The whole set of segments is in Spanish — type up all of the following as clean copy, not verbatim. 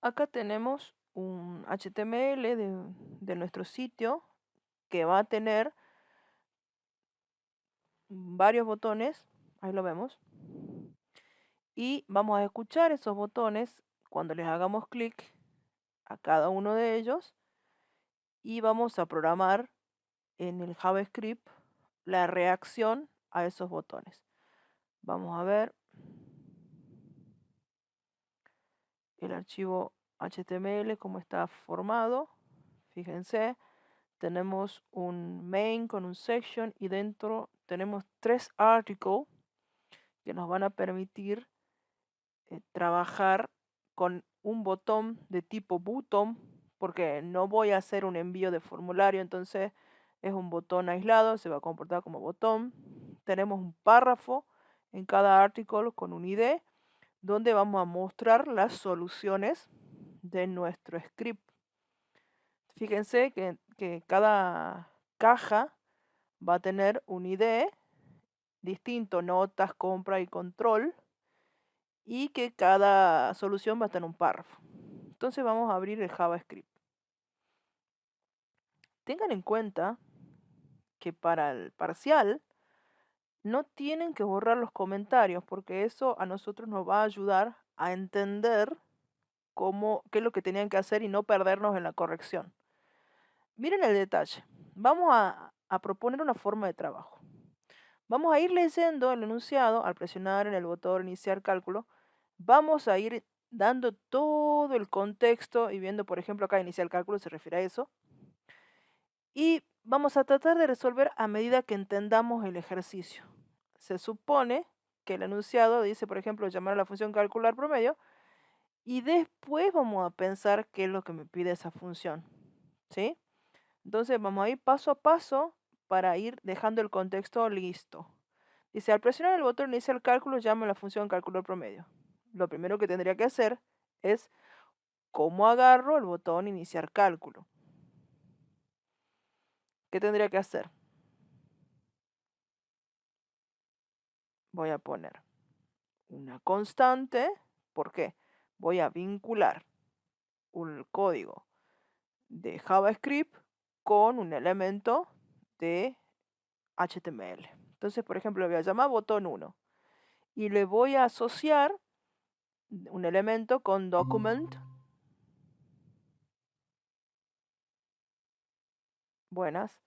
Acá tenemos un HTML de nuestro sitio que va a tener varios botones, ahí lo vemos, y vamos a escuchar esos botones cuando les hagamos clic a cada uno de ellos y vamos a programar en el JavaScript la reacción a esos botones. Vamos a ver el archivo HTML cómo está formado. Fíjense, tenemos un main con un section y dentro tenemos 3 articles que nos van a permitir trabajar con un botón de tipo button, porque no voy a hacer un envío de formulario, entonces es un botón aislado, se va a comportar como botón. Tenemos un párrafo en cada artículo con un ID, donde vamos a mostrar las soluciones de nuestro script. Fíjense que cada caja va a tener un ID distinto, notas, compra y control, y que cada solución va a tener un párrafo. Entonces vamos a abrir el JavaScript. Tengan en cuenta que para el parcial no tienen que borrar los comentarios porque eso a nosotros nos va a ayudar a entender qué es lo que tenían que hacer y no perdernos en la corrección. Miren el detalle. Vamos a proponer una forma de trabajo. Vamos a ir leyendo el enunciado al presionar en el botón iniciar cálculo. Vamos a ir dando todo el contexto y viendo, por ejemplo, acá iniciar cálculo se refiere a eso. Y vamos a tratar de resolver a medida que entendamos el ejercicio. Se supone que el enunciado dice, por ejemplo, llamar a la función calcular promedio y después vamos a pensar qué es lo que me pide esa función. ¿Sí? Entonces vamos a ir paso a paso para ir dejando el contexto listo. Dice, al presionar el botón iniciar cálculo, llama a la función calcular promedio. Lo primero que tendría que hacer es cómo agarro el botón iniciar cálculo. ¿Qué tendría que hacer? Voy a poner una constante. ¿Por qué? Voy a vincular un código de JavaScript con un elemento de HTML. Entonces, por ejemplo, le voy a llamar botón 1 y le voy a asociar un elemento con document. Buenas.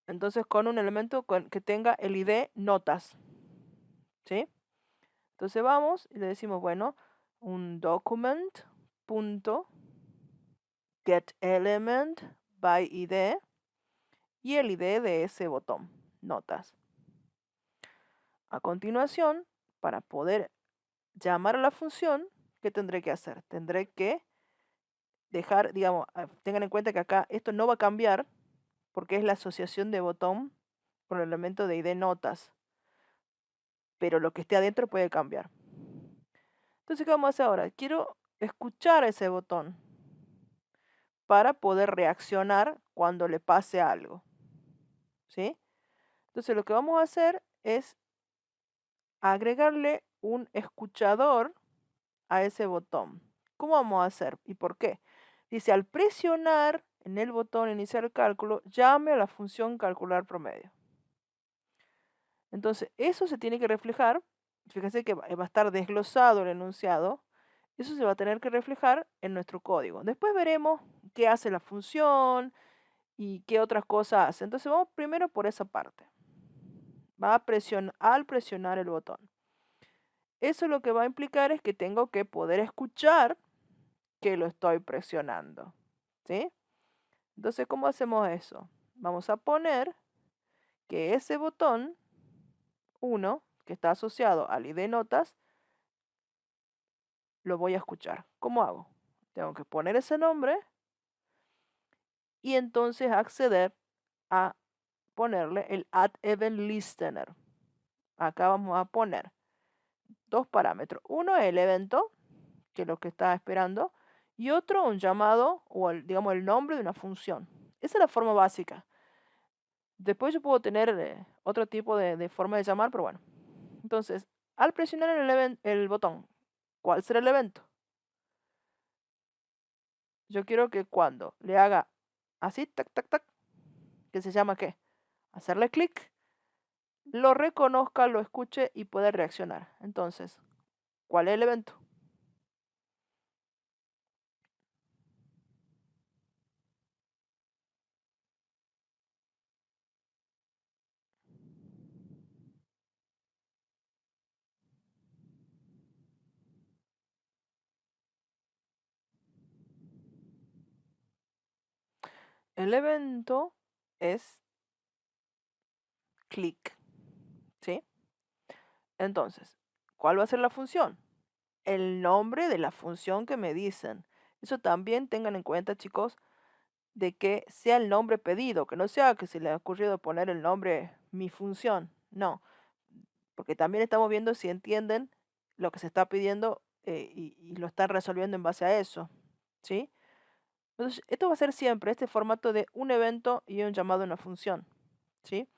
Entonces, con un elemento que tenga el ID notas. ¿Sí? Entonces vamos y le decimos, bueno, un document punto get element by ID y el ID de ese botón, notas. A continuación, para poder llamar a la función, ¿qué tendré que hacer? Tendré que dejar, digamos, tengan en cuenta que acá esto no va a cambiar porque es la asociación de botón con el elemento de ID notas, pero lo que esté adentro puede cambiar. Entonces, ¿qué vamos a hacer ahora? Quiero escuchar ese botón para poder reaccionar cuando le pase algo. ¿Sí? Entonces, lo que vamos a hacer es agregarle un escuchador a ese botón. ¿Cómo vamos a hacer y por qué? Dice, al presionar en el botón iniciar cálculo, llame a la función calcular promedio. Entonces, eso se tiene que reflejar, fíjense que va a estar desglosado el enunciado, eso se va a tener que reflejar en nuestro código. Después veremos qué hace la función y qué otras cosas hace. Entonces, vamos primero por esa parte. Al presionar el botón. Eso lo que va a implicar es que tengo que poder escuchar que lo estoy presionando. ¿Sí? Entonces, ¿cómo hacemos eso? Vamos a poner que ese botón 1, que está asociado al ID notas, lo voy a escuchar. ¿Cómo hago? Tengo que poner ese nombre y entonces acceder a ponerle el add event listener. Acá vamos a poner dos parámetros. Uno es el evento, que es lo que está esperando, y otro un llamado o digamos el nombre de una función. Esa es la forma básica. Después yo puedo tener otro tipo de forma de llamar, pero bueno. Entonces, al presionar el botón ¿Cuál será el evento? Yo quiero que cuando le haga así, tac, tac, tac, que se llama ¿qué? Hacerle clic, lo reconozca, lo escuche y pueda reaccionar. Entonces, ¿cuál es el evento? El evento es clic, ¿sí? Entonces, ¿cuál va a ser la función? El nombre de la función que me dicen. Eso también tengan en cuenta, chicos, de que sea el nombre pedido, que no sea que se le ha ocurrido poner el nombre mi función. No, porque también estamos viendo si entienden lo que se está pidiendo y lo están resolviendo en base a eso, ¿sí? Entonces, esto va a ser siempre este formato de un evento y un llamado a una función, ¿sí?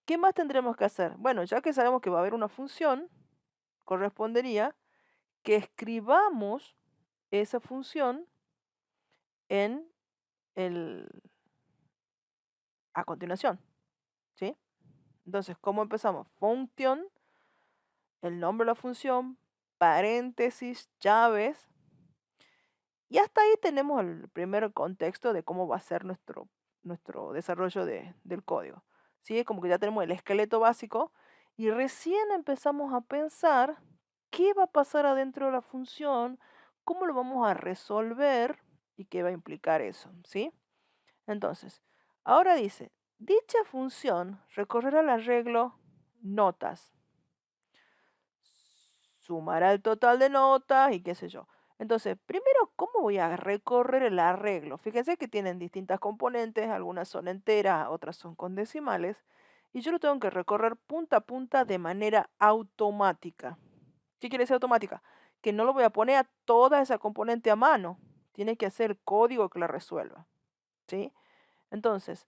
¿Qué más tendremos que hacer? Bueno, ya que sabemos que va a haber una función, correspondería que escribamos esa función en el a continuación, ¿sí? Entonces, ¿cómo empezamos? Function, el nombre de la función, paréntesis, llaves, y hasta ahí tenemos el primer contexto de cómo va a ser nuestro desarrollo del código. ¿Sí? Como que ya tenemos el esqueleto básico y recién empezamos a pensar qué va a pasar adentro de la función, cómo lo vamos a resolver y qué va a implicar eso, ¿sí? Entonces, ahora dice, dicha función recorrerá el arreglo notas, sumará el total de notas y qué sé yo. Entonces, primero, ¿cómo voy a recorrer el arreglo? Fíjense que tienen distintas componentes, algunas son enteras, otras son con decimales, y yo lo tengo que recorrer punta a punta de manera automática. ¿Qué quiere decir automática? Que no lo voy a poner a toda esa componente a mano, tiene que hacer código que la resuelva, ¿sí? Entonces,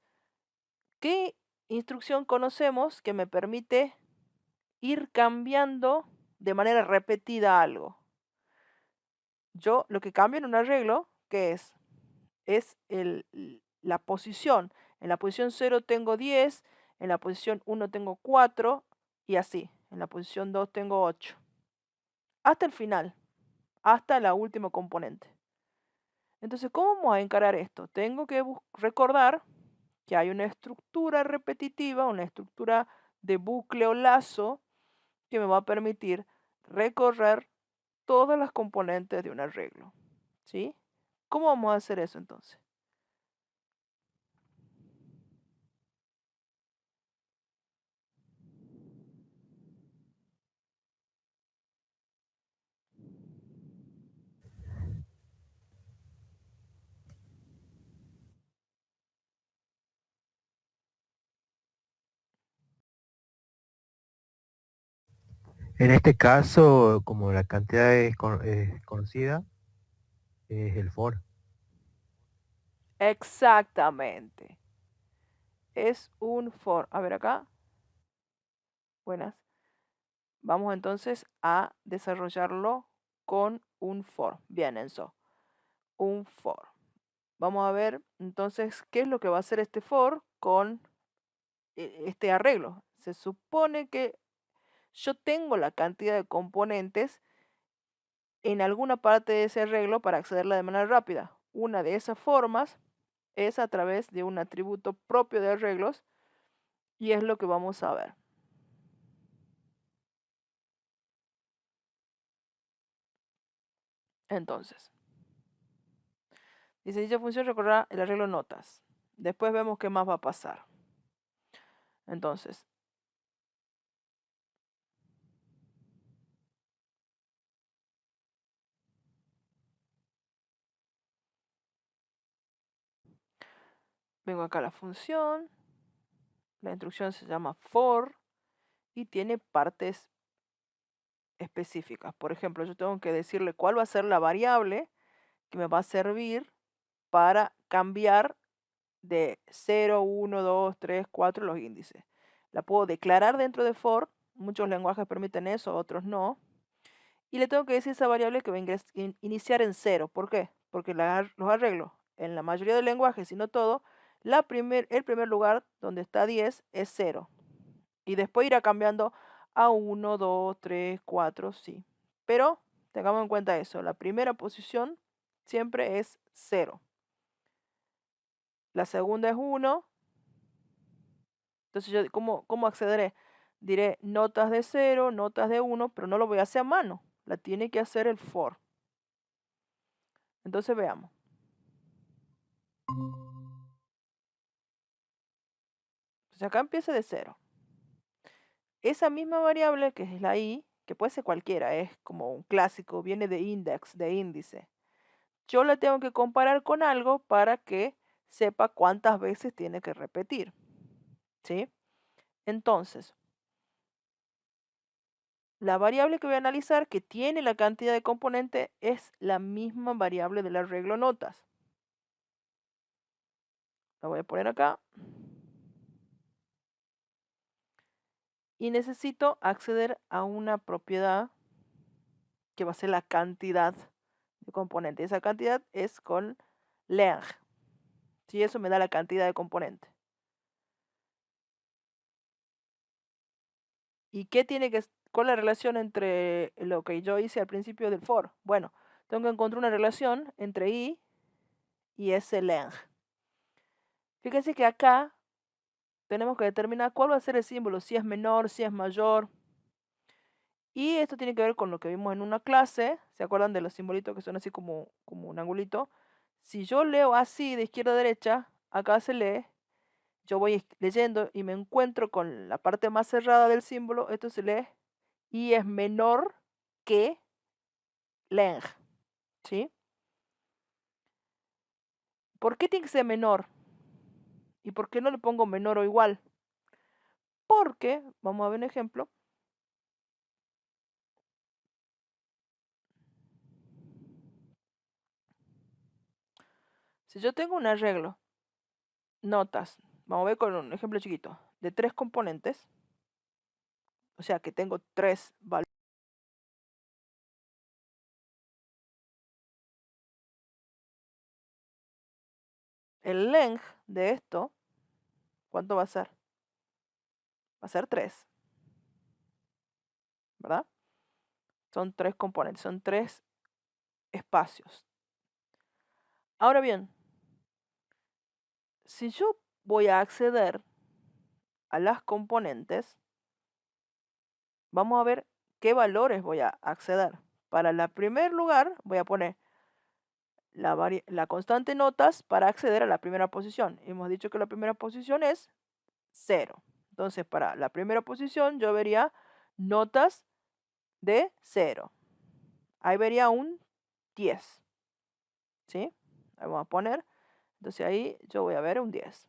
¿qué instrucción conocemos que me permite ir cambiando de manera repetida algo? Yo lo que cambio en un arreglo, ¿qué es? Es la posición. En la posición 0 tengo 10, en la posición 1 tengo 4 y así. En la posición 2 tengo 8. Hasta el final, hasta la última componente. Entonces, ¿cómo vamos a encarar esto? Tengo que recordar que hay una estructura repetitiva, una estructura de bucle o lazo que me va a permitir recorrer todas las componentes de un arreglo, ¿sí? ¿Cómo vamos a hacer eso entonces? En este caso, como la cantidad es conocida, es el for. Exactamente. Es un for. A ver acá. Buenas. Vamos entonces a desarrollarlo con un for. Bien, Enzo. Un for. Vamos a ver entonces qué es lo que va a hacer este for con este arreglo. Se supone que yo tengo la cantidad de componentes en alguna parte de ese arreglo para accederla de manera rápida. Una de esas formas es a través de un atributo propio de arreglos y es lo que vamos a ver. Entonces, dice dicha función recorrerá el arreglo notas. Después vemos qué más va a pasar. Entonces, vengo acá a la función. La instrucción se llama for y tiene partes específicas. Por ejemplo, yo tengo que decirle cuál va a ser la variable que me va a servir para cambiar de 0, 1, 2, 3, 4 los índices. La puedo declarar dentro de for. Muchos lenguajes permiten eso, otros no. y le tengo que decir a esa variable que va a iniciar en 0. ¿Por qué? Porque los arreglos en la mayoría de lenguajes, si no todo, el primer lugar donde está 10 es 0. Y después irá cambiando a 1, 2, 3, 4, sí. Pero tengamos en cuenta eso, la primera posición siempre es 0. La segunda es 1. Entonces, yo, ¿cómo accederé? Diré notas de 0, notas de 1, pero no lo voy a hacer a mano. La tiene que hacer el for. Entonces, veamos. Entonces, acá empieza de 0. Esa misma variable, que es la i, que puede ser cualquiera, es como un clásico, viene de index, de índice. Yo la tengo que comparar con algo para que sepa cuántas veces tiene que repetir. ¿Sí? Entonces, la variable que voy a analizar, que tiene la cantidad de componentes, es la misma variable del arreglo notas. La voy a poner acá. Y necesito acceder a una propiedad que va a ser la cantidad de componentes. Esa cantidad es con length. Si eso me da la cantidad de componentes. ¿Y cuál es la relación entre lo que yo hice al principio del for? Bueno, tengo que encontrar una relación entre i y ese length. Fíjense que acá tenemos que determinar cuál va a ser el símbolo, si es menor, si es mayor. Y esto tiene que ver con lo que vimos en una clase. ¿Se acuerdan de los simbolitos que son así como un angulito? Si yo leo así de izquierda a derecha, acá se lee, yo voy leyendo y me encuentro con la parte más cerrada del símbolo, esto se lee y es menor que length, ¿sí? ¿Por qué tiene que ser menor? ¿Y por qué no le pongo menor o igual? Porque, vamos a ver un ejemplo, si yo tengo un arreglo, notas, vamos a ver con un ejemplo chiquito, de 3 componentes, o sea que tengo 3 valores. El length de esto, ¿cuánto va a ser? Va a ser 3, ¿verdad? Son 3 componentes, son 3 espacios. Ahora bien, si yo voy a acceder a las componentes, vamos a ver qué valores voy a acceder. Para el primer lugar voy a poner la constante notas para acceder a la primera posición. Hemos dicho que la primera posición es 0. Entonces, para la primera posición yo vería notas de 0. Ahí vería un 10. ¿Sí? Ahí vamos a poner. Entonces ahí yo voy a ver un 10.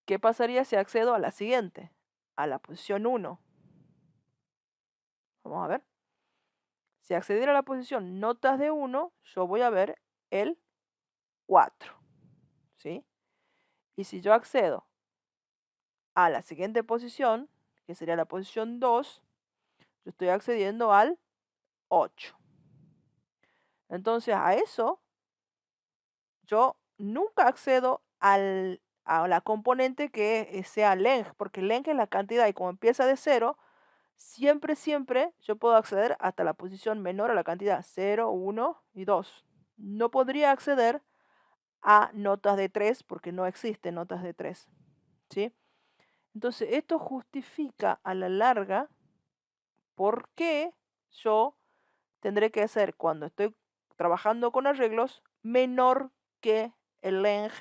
¿Qué pasaría si accedo a la siguiente? A la posición 1. Vamos a ver. Si accediera a la posición notas de 1, yo voy a ver el 4. ¿Sí? Y si yo accedo a la siguiente posición, que sería la posición 2, yo estoy accediendo al 8. Entonces a eso yo nunca accedo a la componente que sea length, porque length es la cantidad y como empieza de 0, siempre yo puedo acceder hasta la posición menor a la cantidad 0, 1 y 2. No podría acceder a notas de 3 porque no existen notas de 3. ¿Sí? Entonces esto justifica a la larga por qué yo tendré que hacer cuando estoy trabajando con arreglos menor que el length.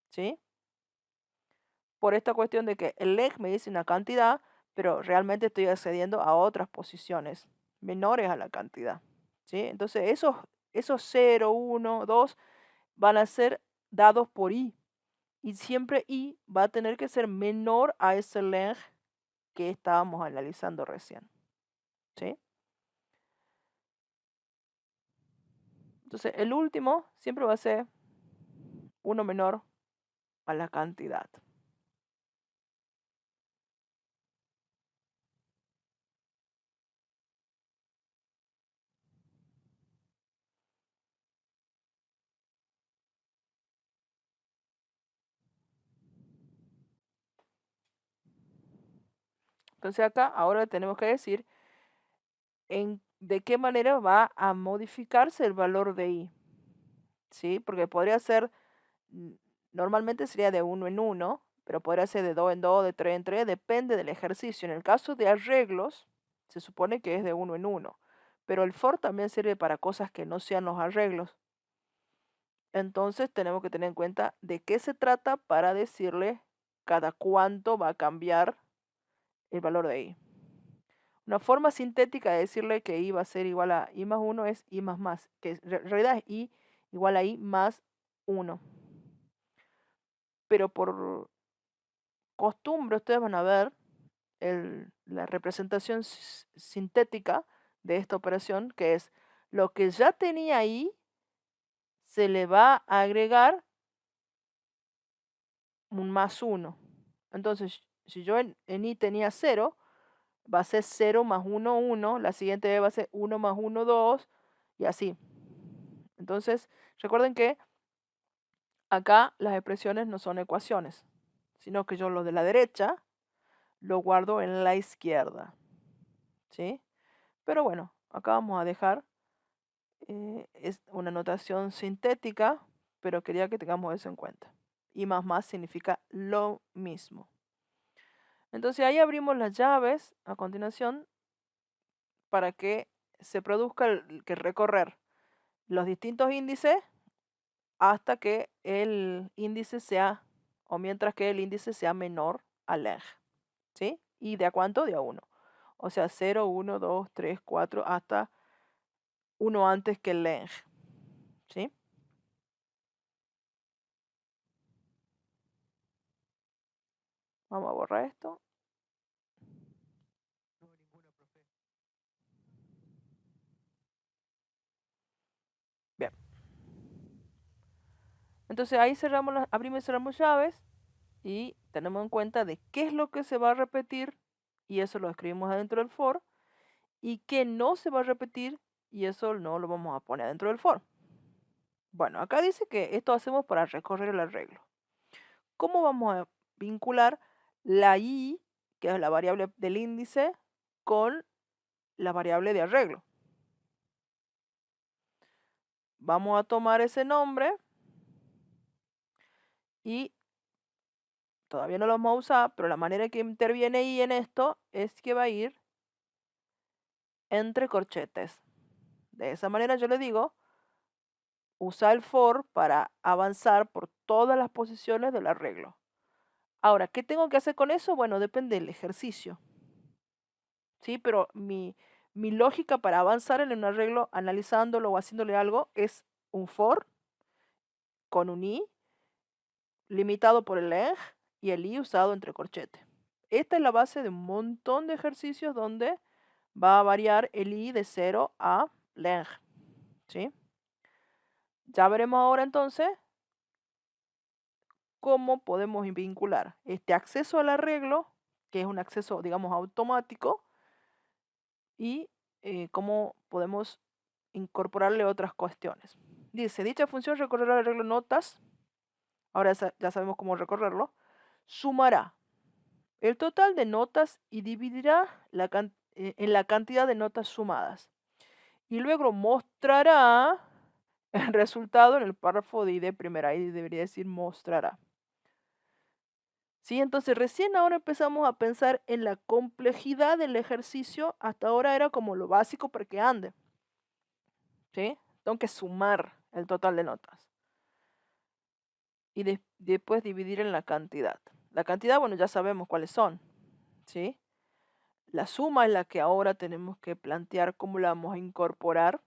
¿Sí? Por esta cuestión de que el length me dice una cantidad, pero realmente estoy accediendo a otras posiciones menores a la cantidad. ¿Sí? Entonces esos 0, 1, 2 van a ser dados por i. Y siempre i va a tener que ser menor a ese length que estábamos analizando recién. ¿Sí? Entonces el último siempre va a ser uno menor a la cantidad. Entonces acá ahora tenemos que decir de qué manera va a modificarse el valor de i, ¿sí? Porque podría ser, mm, normalmente sería de uno en uno, pero podría ser de 2 en 2, de 3 en 3, depende del ejercicio. En el caso de arreglos, se supone que es de uno en uno, pero el for también sirve para cosas que no sean los arreglos. Entonces tenemos que tener en cuenta de qué se trata para decirle cada cuánto va a cambiar el valor de i. Una forma sintética de decirle que i va a ser igual a i más 1 es i más, que en realidad es i igual a i más 1. Pero por costumbre ustedes van a ver la representación sintética de esta operación, que es lo que ya tenía i, se le va a agregar un más 1. Entonces, si yo en i tenía 0, va a ser 0 más 1, 1. La siguiente vez va a ser 1 más 1, 2. Y así. Entonces, recuerden que acá las expresiones no son ecuaciones, sino que yo lo de la derecha lo guardo en la izquierda. ¿Sí? Pero bueno, acá vamos a dejar es una notación sintética, pero quería que tengamos eso en cuenta. Y más significa lo mismo. Entonces ahí abrimos las llaves a continuación para que se produzca que recorrer los distintos índices hasta que el índice sea, o mientras que el índice sea menor al leng. ¿Sí? ¿Y de a cuánto? De a 1. O sea, 0, 1, 2, 3, 4, hasta 1 antes que el leng. ¿Sí? Vamos a borrar esto. Bien. Entonces ahí cerramos abrimos y cerramos llaves y tenemos en cuenta de qué es lo que se va a repetir y eso lo escribimos adentro del for, y qué no se va a repetir y eso no lo vamos a poner adentro del for. Bueno, acá dice que esto hacemos para recorrer el arreglo. ¿Cómo vamos a vincular la i, que es la variable del índice, con la variable de arreglo? Vamos a tomar ese nombre y todavía no lo vamos a usar, pero la manera que interviene i en esto es que va a ir entre corchetes. De esa manera yo le digo, usa el for para avanzar por todas las posiciones del arreglo. Ahora, ¿qué tengo que hacer con eso? Bueno, depende del ejercicio. ¿Sí? Pero mi lógica para avanzar en un arreglo, analizándolo o haciéndole algo, es un for con un i limitado por el leng y el i usado entre corchetes. Esta es la base de un montón de ejercicios donde va a variar el i de 0 a leng. ¿Sí? Ya veremos ahora entonces cómo podemos vincular este acceso al arreglo, que es un acceso, digamos, automático, y cómo podemos incorporarle otras cuestiones. Dice, dicha función recorrerá el arreglo notas, ahora ya sabemos cómo recorrerlo, sumará el total de notas y dividirá en la cantidad de notas sumadas. Y luego mostrará el resultado en el párrafo de ID primera. Ahí debería decir mostrará. ¿Sí? Entonces recién ahora empezamos a pensar en la complejidad del ejercicio. Hasta ahora era como lo básico para que ande. ¿Sí? Tengo que sumar el total de notas. Y después dividir en la cantidad. La cantidad, bueno, ya sabemos cuáles son. ¿Sí? La suma es la que ahora tenemos que plantear cómo la vamos a incorporar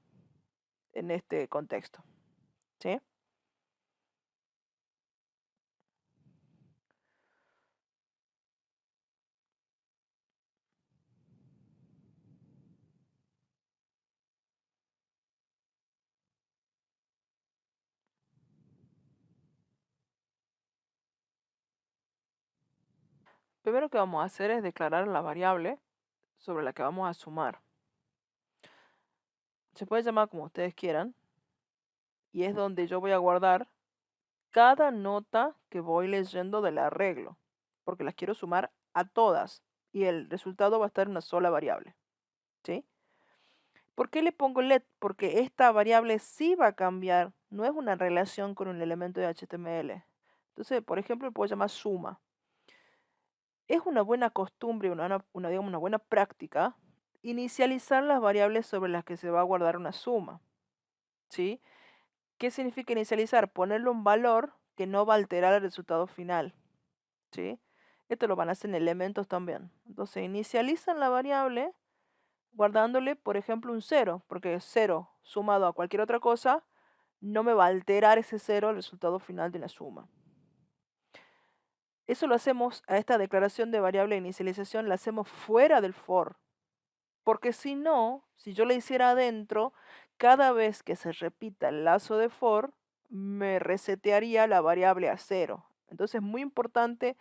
en este contexto. ¿Sí? Primero que vamos a hacer es declarar la variable sobre la que vamos a sumar. Se puede llamar como ustedes quieran. Y es donde yo voy a guardar cada nota que voy leyendo del arreglo. Porque las quiero sumar a todas. y el resultado va a estar en una sola variable, ¿sí? ¿Por qué le pongo let? Porque esta variable sí va a cambiar, no es una relación con un elemento de HTML. Entonces, por ejemplo, lo puedo llamar suma. Es una buena costumbre, digamos, una buena práctica, inicializar las variables sobre las que se va a guardar una suma, ¿sí? ¿Qué significa inicializar? Ponerle un valor que no va a alterar el resultado final, ¿sí? Esto lo van a hacer en elementos también. Entonces, inicializan la variable guardándole, por ejemplo, un cero, porque 0 sumado a cualquier otra cosa no me va a alterar ese cero el resultado final de una suma. Eso lo hacemos, a esta declaración de variable de inicialización la hacemos fuera del for, porque si no, si yo la hiciera adentro, cada vez que se repita el lazo de for, me resetearía la variable a cero. Entonces es muy importante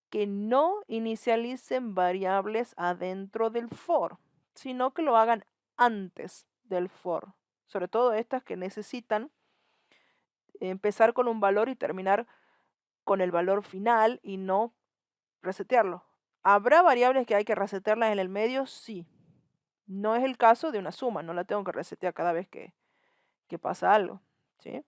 que no inicialicen variables adentro del for, sino que lo hagan antes del for. Sobre todo estas que necesitan empezar con un valor y terminar con el valor final y no resetearlo. ¿Habrá variables que hay que resetearlas en el medio? Sí. No es el caso de una suma, no la tengo que resetear cada vez que pasa algo, ¿sí?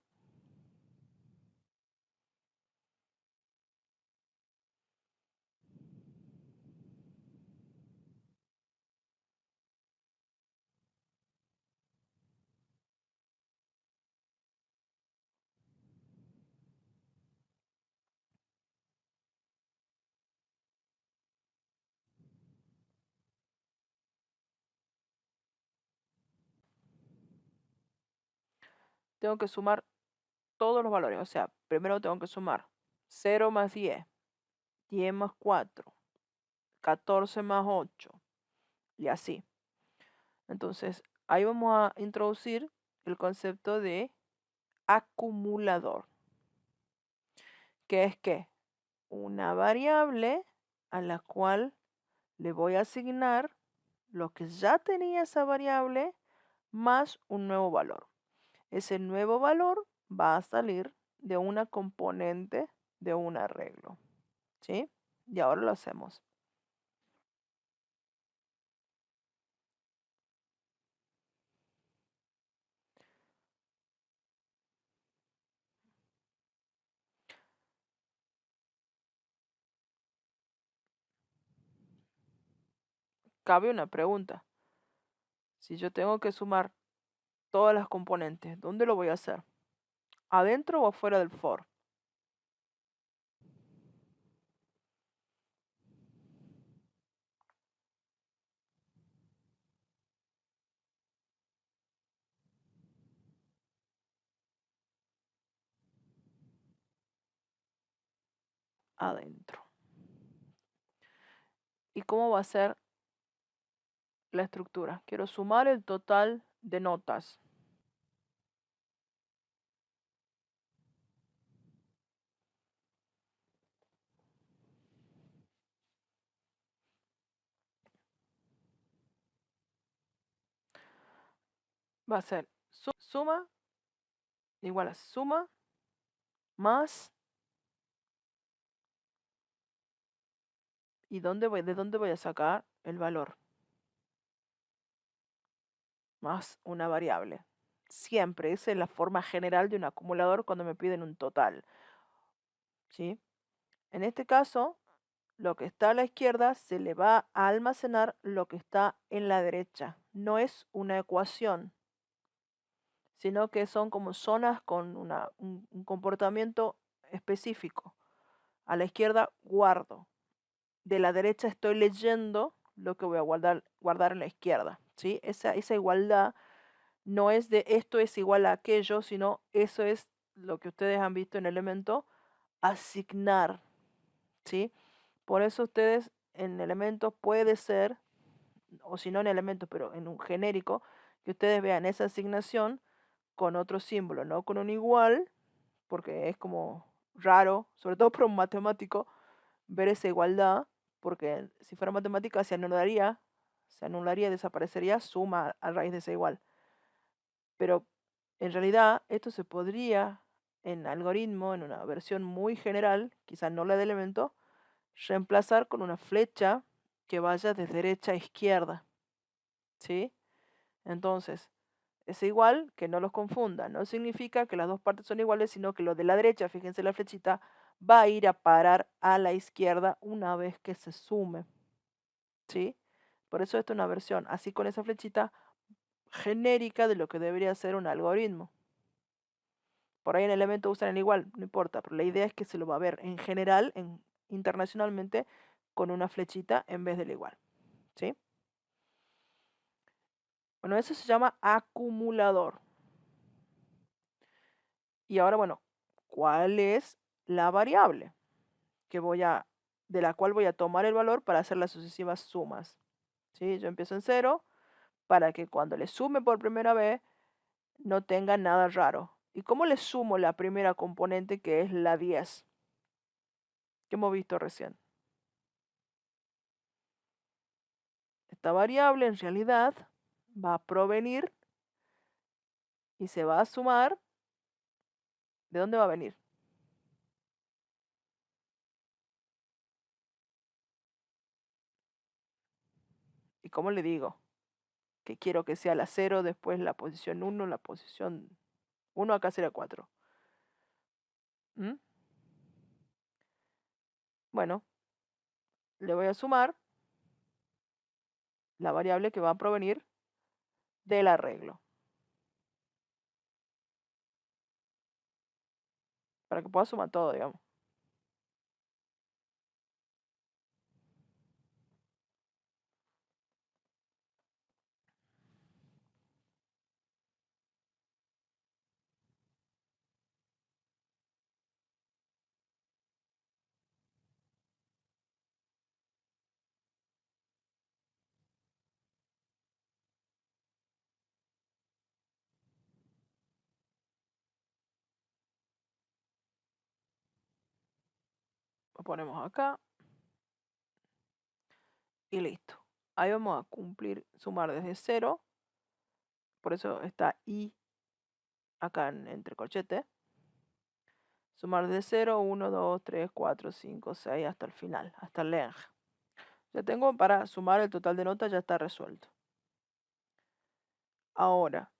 Tengo que sumar todos los valores, o sea, primero tengo que sumar 0 más 10, 10 más 4, 14 más 8 y así. Entonces, ahí vamos a introducir el concepto de acumulador, que es que una variable a la cual le voy a asignar lo que ya tenía esa variable más un nuevo valor. Ese nuevo valor va a salir de una componente de un arreglo, ¿sí? Y ahora lo hacemos. Cabe una pregunta. Si yo tengo que sumar todas las componentes, ¿dónde lo voy a hacer? ¿Adentro o afuera del for? Adentro. ¿Y cómo va a ser la estructura? Quiero sumar el total de notas. Va a ser suma igual a suma más. ¿Y de dónde voy a sacar el valor? Más una variable. Siempre, esa es la forma general de un acumulador cuando me piden un total, ¿sí? En este caso, lo que está a la izquierda se le va a almacenar lo que está en la derecha. No es una ecuación, sino que son como zonas con un comportamiento específico. A la izquierda guardo. De la derecha estoy leyendo lo que voy a guardar en la izquierda, ¿sí? Esa igualdad no es de esto es igual a aquello, sino eso es lo que ustedes han visto en elemento, asignar, ¿sí? Por eso ustedes en elementos puede ser, o si no en elementos, pero en un genérico, que ustedes vean esa asignación con otro símbolo, no con un igual, porque es como raro, sobre todo para un matemático, ver esa igualdad, porque si fuera matemática se anularía, desaparecería suma a raíz de esa igual. Pero en realidad esto se podría en algoritmo, en una versión muy general, quizás no la de elemento, reemplazar con una flecha que vaya de derecha a izquierda, ¿sí? Entonces, es igual, que no los confundan. No significa que las dos partes son iguales, sino que lo de la derecha, fíjense la flechita, va a ir a parar a la izquierda una vez que se sume, ¿sí? Por eso esta es una versión así con esa flechita genérica de lo que debería ser un algoritmo. Por ahí en Elemento usan el igual, no importa, pero la idea es que se lo va a ver en general, internacionalmente, con una flechita en vez del igual, ¿sí? Bueno, eso se llama acumulador. Y ahora, bueno, ¿cuál es la variable de la cual voy a tomar el valor para hacer las sucesivas sumas? ¿Sí? Yo empiezo en 0 para que cuando le sume por primera vez no tenga nada raro. ¿Y cómo le sumo la primera componente, que es la 10? Que hemos visto recién. Esta variable en realidad va a provenir y se va a sumar. ¿De dónde va a venir? ¿Y cómo le digo? Que quiero que sea la 0, después la posición 1, la posición 1, acá será 4. ¿Mm? Bueno, le voy a sumar la variable que va a provenir del arreglo, para que pueda sumar todo, digamos. Lo ponemos acá y listo. Ahí vamos a sumar desde 0, por eso está i acá entre corchetes. Sumar desde 0, 1, 2, 3, 4, 5, 6, hasta el final, hasta el leng. Ya tengo para sumar el total de notas, ya está resuelto. Ahora,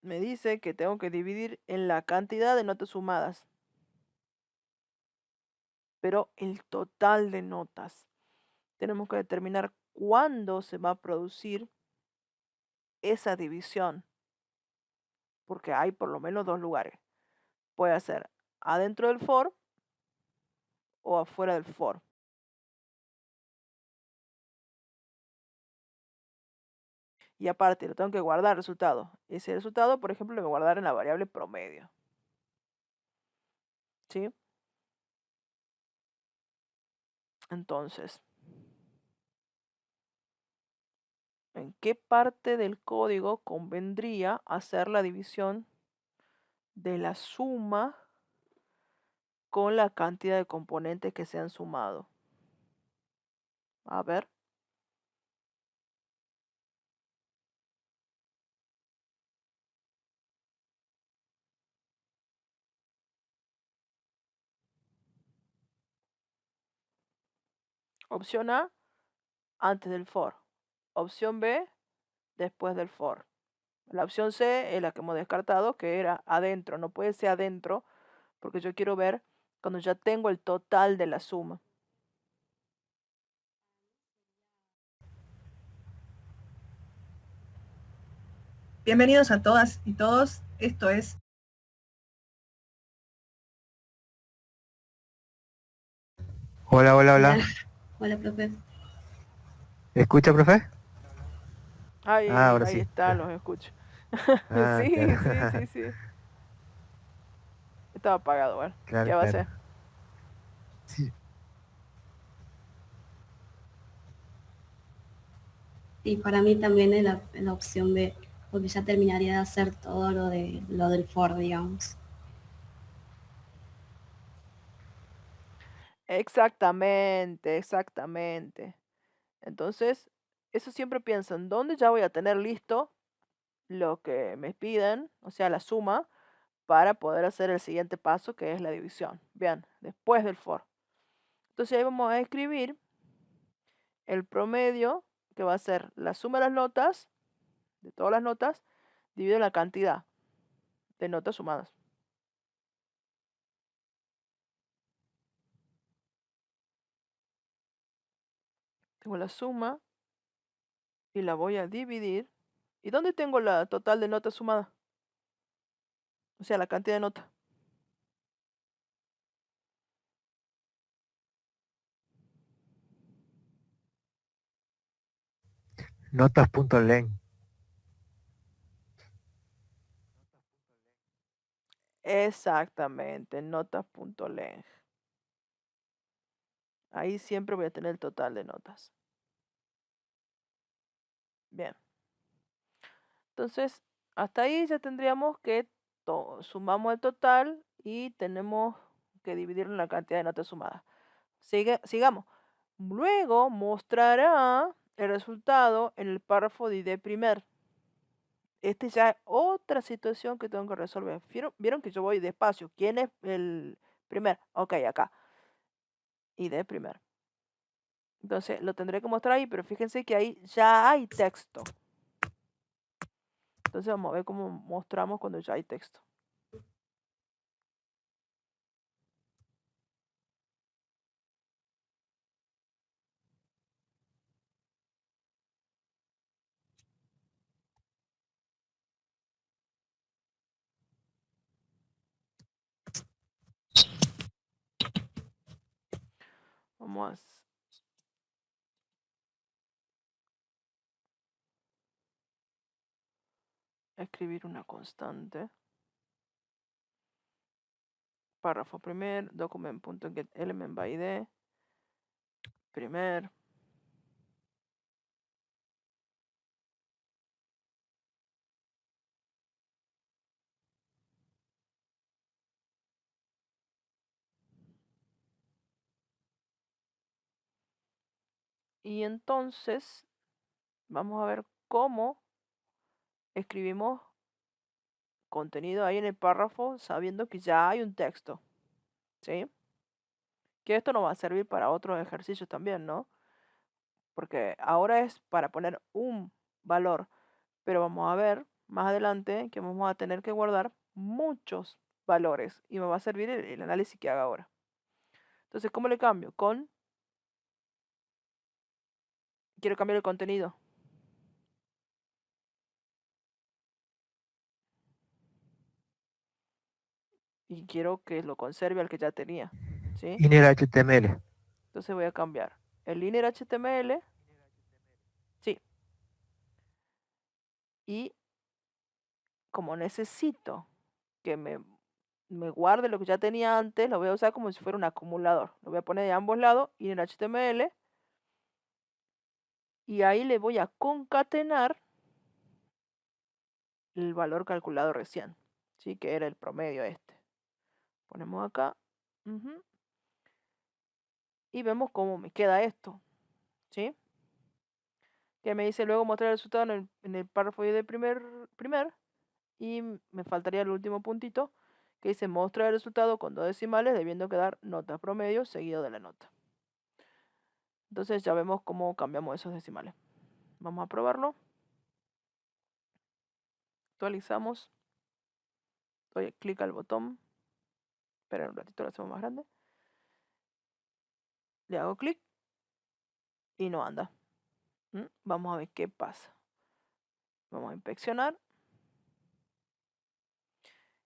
me dice que tengo que dividir en la cantidad de notas sumadas, pero el total de notas. Tenemos que determinar cuándo se va a producir esa división, porque hay por lo menos dos lugares. Puede ser adentro del for o afuera del for. Y aparte, lo tengo que guardar el resultado. Ese resultado, por ejemplo, lo voy a guardar en la variable promedio. ¿Sí? Entonces, ¿en qué parte del código convendría hacer la división de la suma con la cantidad de componentes que se han sumado? A ver. Opción A, antes del for. Opción B, después del for. La opción C es la que hemos descartado, que era adentro. No puede ser adentro, porque yo quiero ver cuando ya tengo el total de la suma. Bienvenidos a todas y todos. Esto es Hola, hola, hola. Hola, profe. ¿Me escucha, profe? Ahora Ahí sí. está, los escucho. Ah, Sí, sí, claro. sí, sí. Estaba apagado, bueno. Claro, ¿Qué va a claro. hacer? Sí. Y para mí también es la opción B, porque ya terminaría de hacer todo lo del for, digamos. Exactamente, exactamente. Entonces, eso siempre pienso, ¿en dónde ya voy a tener listo lo que me piden, o sea, la suma, para poder hacer el siguiente paso, que es la división? Bien, después del for. Entonces ahí vamos a escribir el promedio, que va a ser la suma de las notas, de todas las notas, dividido en la cantidad de notas sumadas. Tengo la suma y la voy a dividir. ¿Y dónde tengo la total de notas sumadas? O sea, la cantidad de notas. Notas.len. Exactamente, notas.len. Ahí siempre voy a tener el total de notas. Bien. Entonces, hasta ahí ya tendríamos que sumamos el total y tenemos que dividirlo en la cantidad de notas sumadas. Sigamos. Luego mostrará el resultado en el párrafo de ID primer. Este ya es otra situación que tengo que resolver. ¿Vieron que yo voy despacio? ¿Quién es el primer? Ok, acá. ID primer. Entonces lo tendré que mostrar ahí, pero fíjense que ahí ya hay texto. Entonces vamos a ver cómo mostramos cuando ya hay texto. Vamos a escribir una constante. Párrafo primer, document.getElement by ID. Primer. Y entonces vamos a ver cómo escribimos contenido ahí en el párrafo sabiendo que ya hay un texto. ¿Sí? Que esto nos va a servir para otros ejercicios también, ¿no? Porque ahora es para poner un valor, pero vamos a ver más adelante que vamos a tener que guardar muchos valores y me va a servir el análisis que haga ahora. Entonces, ¿cómo le cambio? Quiero cambiar el contenido. Y quiero que lo conserve al que ya tenía. ¿Sí? Inner HTML. Entonces voy a cambiar el inner HTML. Sí. Y como necesito que me guarde lo que ya tenía antes, lo voy a usar como si fuera un acumulador. Lo voy a poner de ambos lados, inner HTML. Y ahí le voy a concatenar el valor calculado recién. ¿Sí? Que era el promedio este. Ponemos acá. Y vemos cómo me queda esto. ¿Sí? Que me dice luego mostrar el resultado en el párrafo de primer. Y me faltaría el último puntito que dice mostrar el resultado con 2 decimales debiendo quedar nota promedio seguido de la nota. Entonces ya vemos cómo cambiamos esos decimales. Vamos a probarlo. Actualizamos. Doy clic al botón. Esperen un ratito, lo hacemos más grande. Le hago clic. Y no anda. Vamos a ver qué pasa. Vamos a inspeccionar.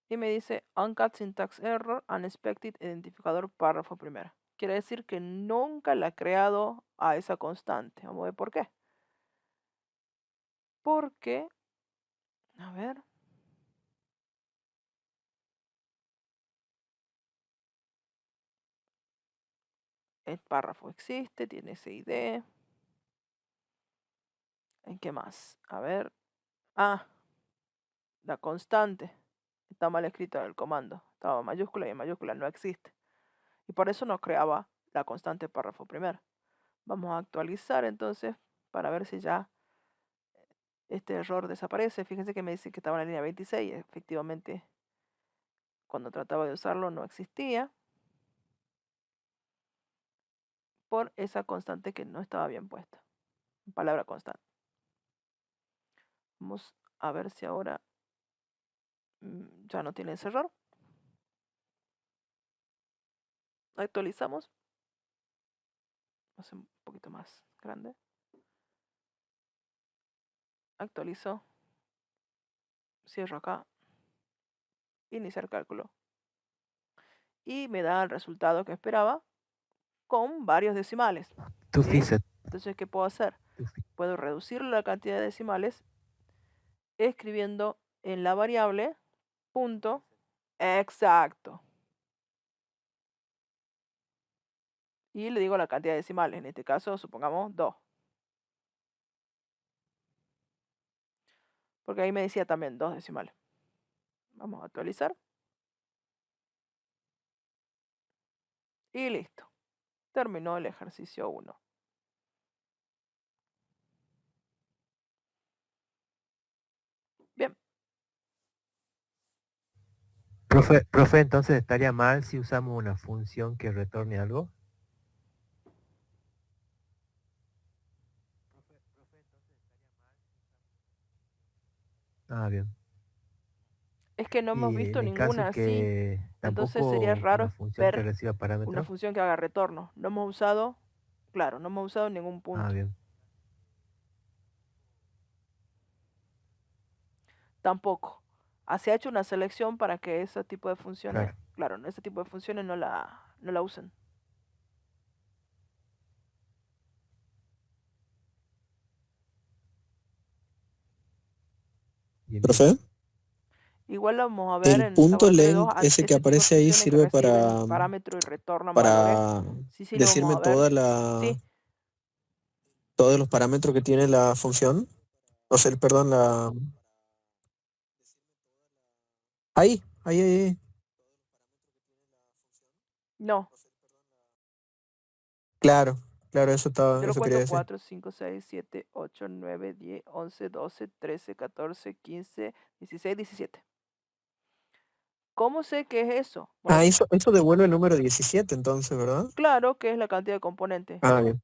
Y me dice uncut syntax error, unexpected identificador párrafo primero. Quiere decir que nunca le ha creado a esa constante. Vamos a ver por qué. Porque, a ver. El párrafo existe, tiene ese ID. ¿En qué más? A ver. Ah, la constante. Está mal escrito el comando. Estaba mayúscula y en mayúscula no existe. Y por eso no creaba la constante párrafo primero. Vamos a actualizar entonces para ver si ya este error desaparece. Fíjense que me dice que estaba en la línea 26. Efectivamente, cuando trataba de usarlo no existía. por esa constante que no estaba bien puesta. Palabra constante. Vamos a ver si ahora ya no tiene ese error. Actualizamos. Hace un poquito más grande. Actualizo. Cierro acá. Iniciar cálculo. Y me da el resultado que esperaba con varios decimales. Tú ¿sí? fíjate. Entonces, ¿qué puedo hacer? Puedo reducir la cantidad de decimales escribiendo en la variable punto exacto. Y le digo la cantidad de decimales. En este caso, supongamos 2. Porque ahí me decía también 2 decimales. Vamos a actualizar. Y listo. Terminó el ejercicio 1. Bien. Profe, entonces estaría mal si usamos una función que retorne algo. Ah, bien. Es que no hemos Y visto en el caso ninguna así. que Entonces sería tampoco una raro función que ver reciba una parámetros. función que haga retorno. No hemos usado, claro, no hemos usado ningún Ah, punto. bien. Tampoco. Se ha hecho una selección para que ese tipo de funciones, Claro. claro, ese tipo de funciones no la usen. Bien, bien. Profe, Igual lo vamos a ver el en punto laboratorio 2, length, ese que ese tipo de aparece ahí, funciones que sirve reciben parámetros y retornan valores. para Sí, lo vamos decirme a ver. Sí, todos los parámetros que tiene la función. O sea, perdón, ahí. no. Claro, Yo lo eso quería cuento decir. 4, 5, 6, 7, 8, 9, 10, 11, 12, 13, 14, 15, 16, 17. ¿Cómo sé qué es eso? Ah, Bueno, eso devuelve el número 17 entonces, ¿verdad? claro que es la cantidad de componentes. Ah, bien.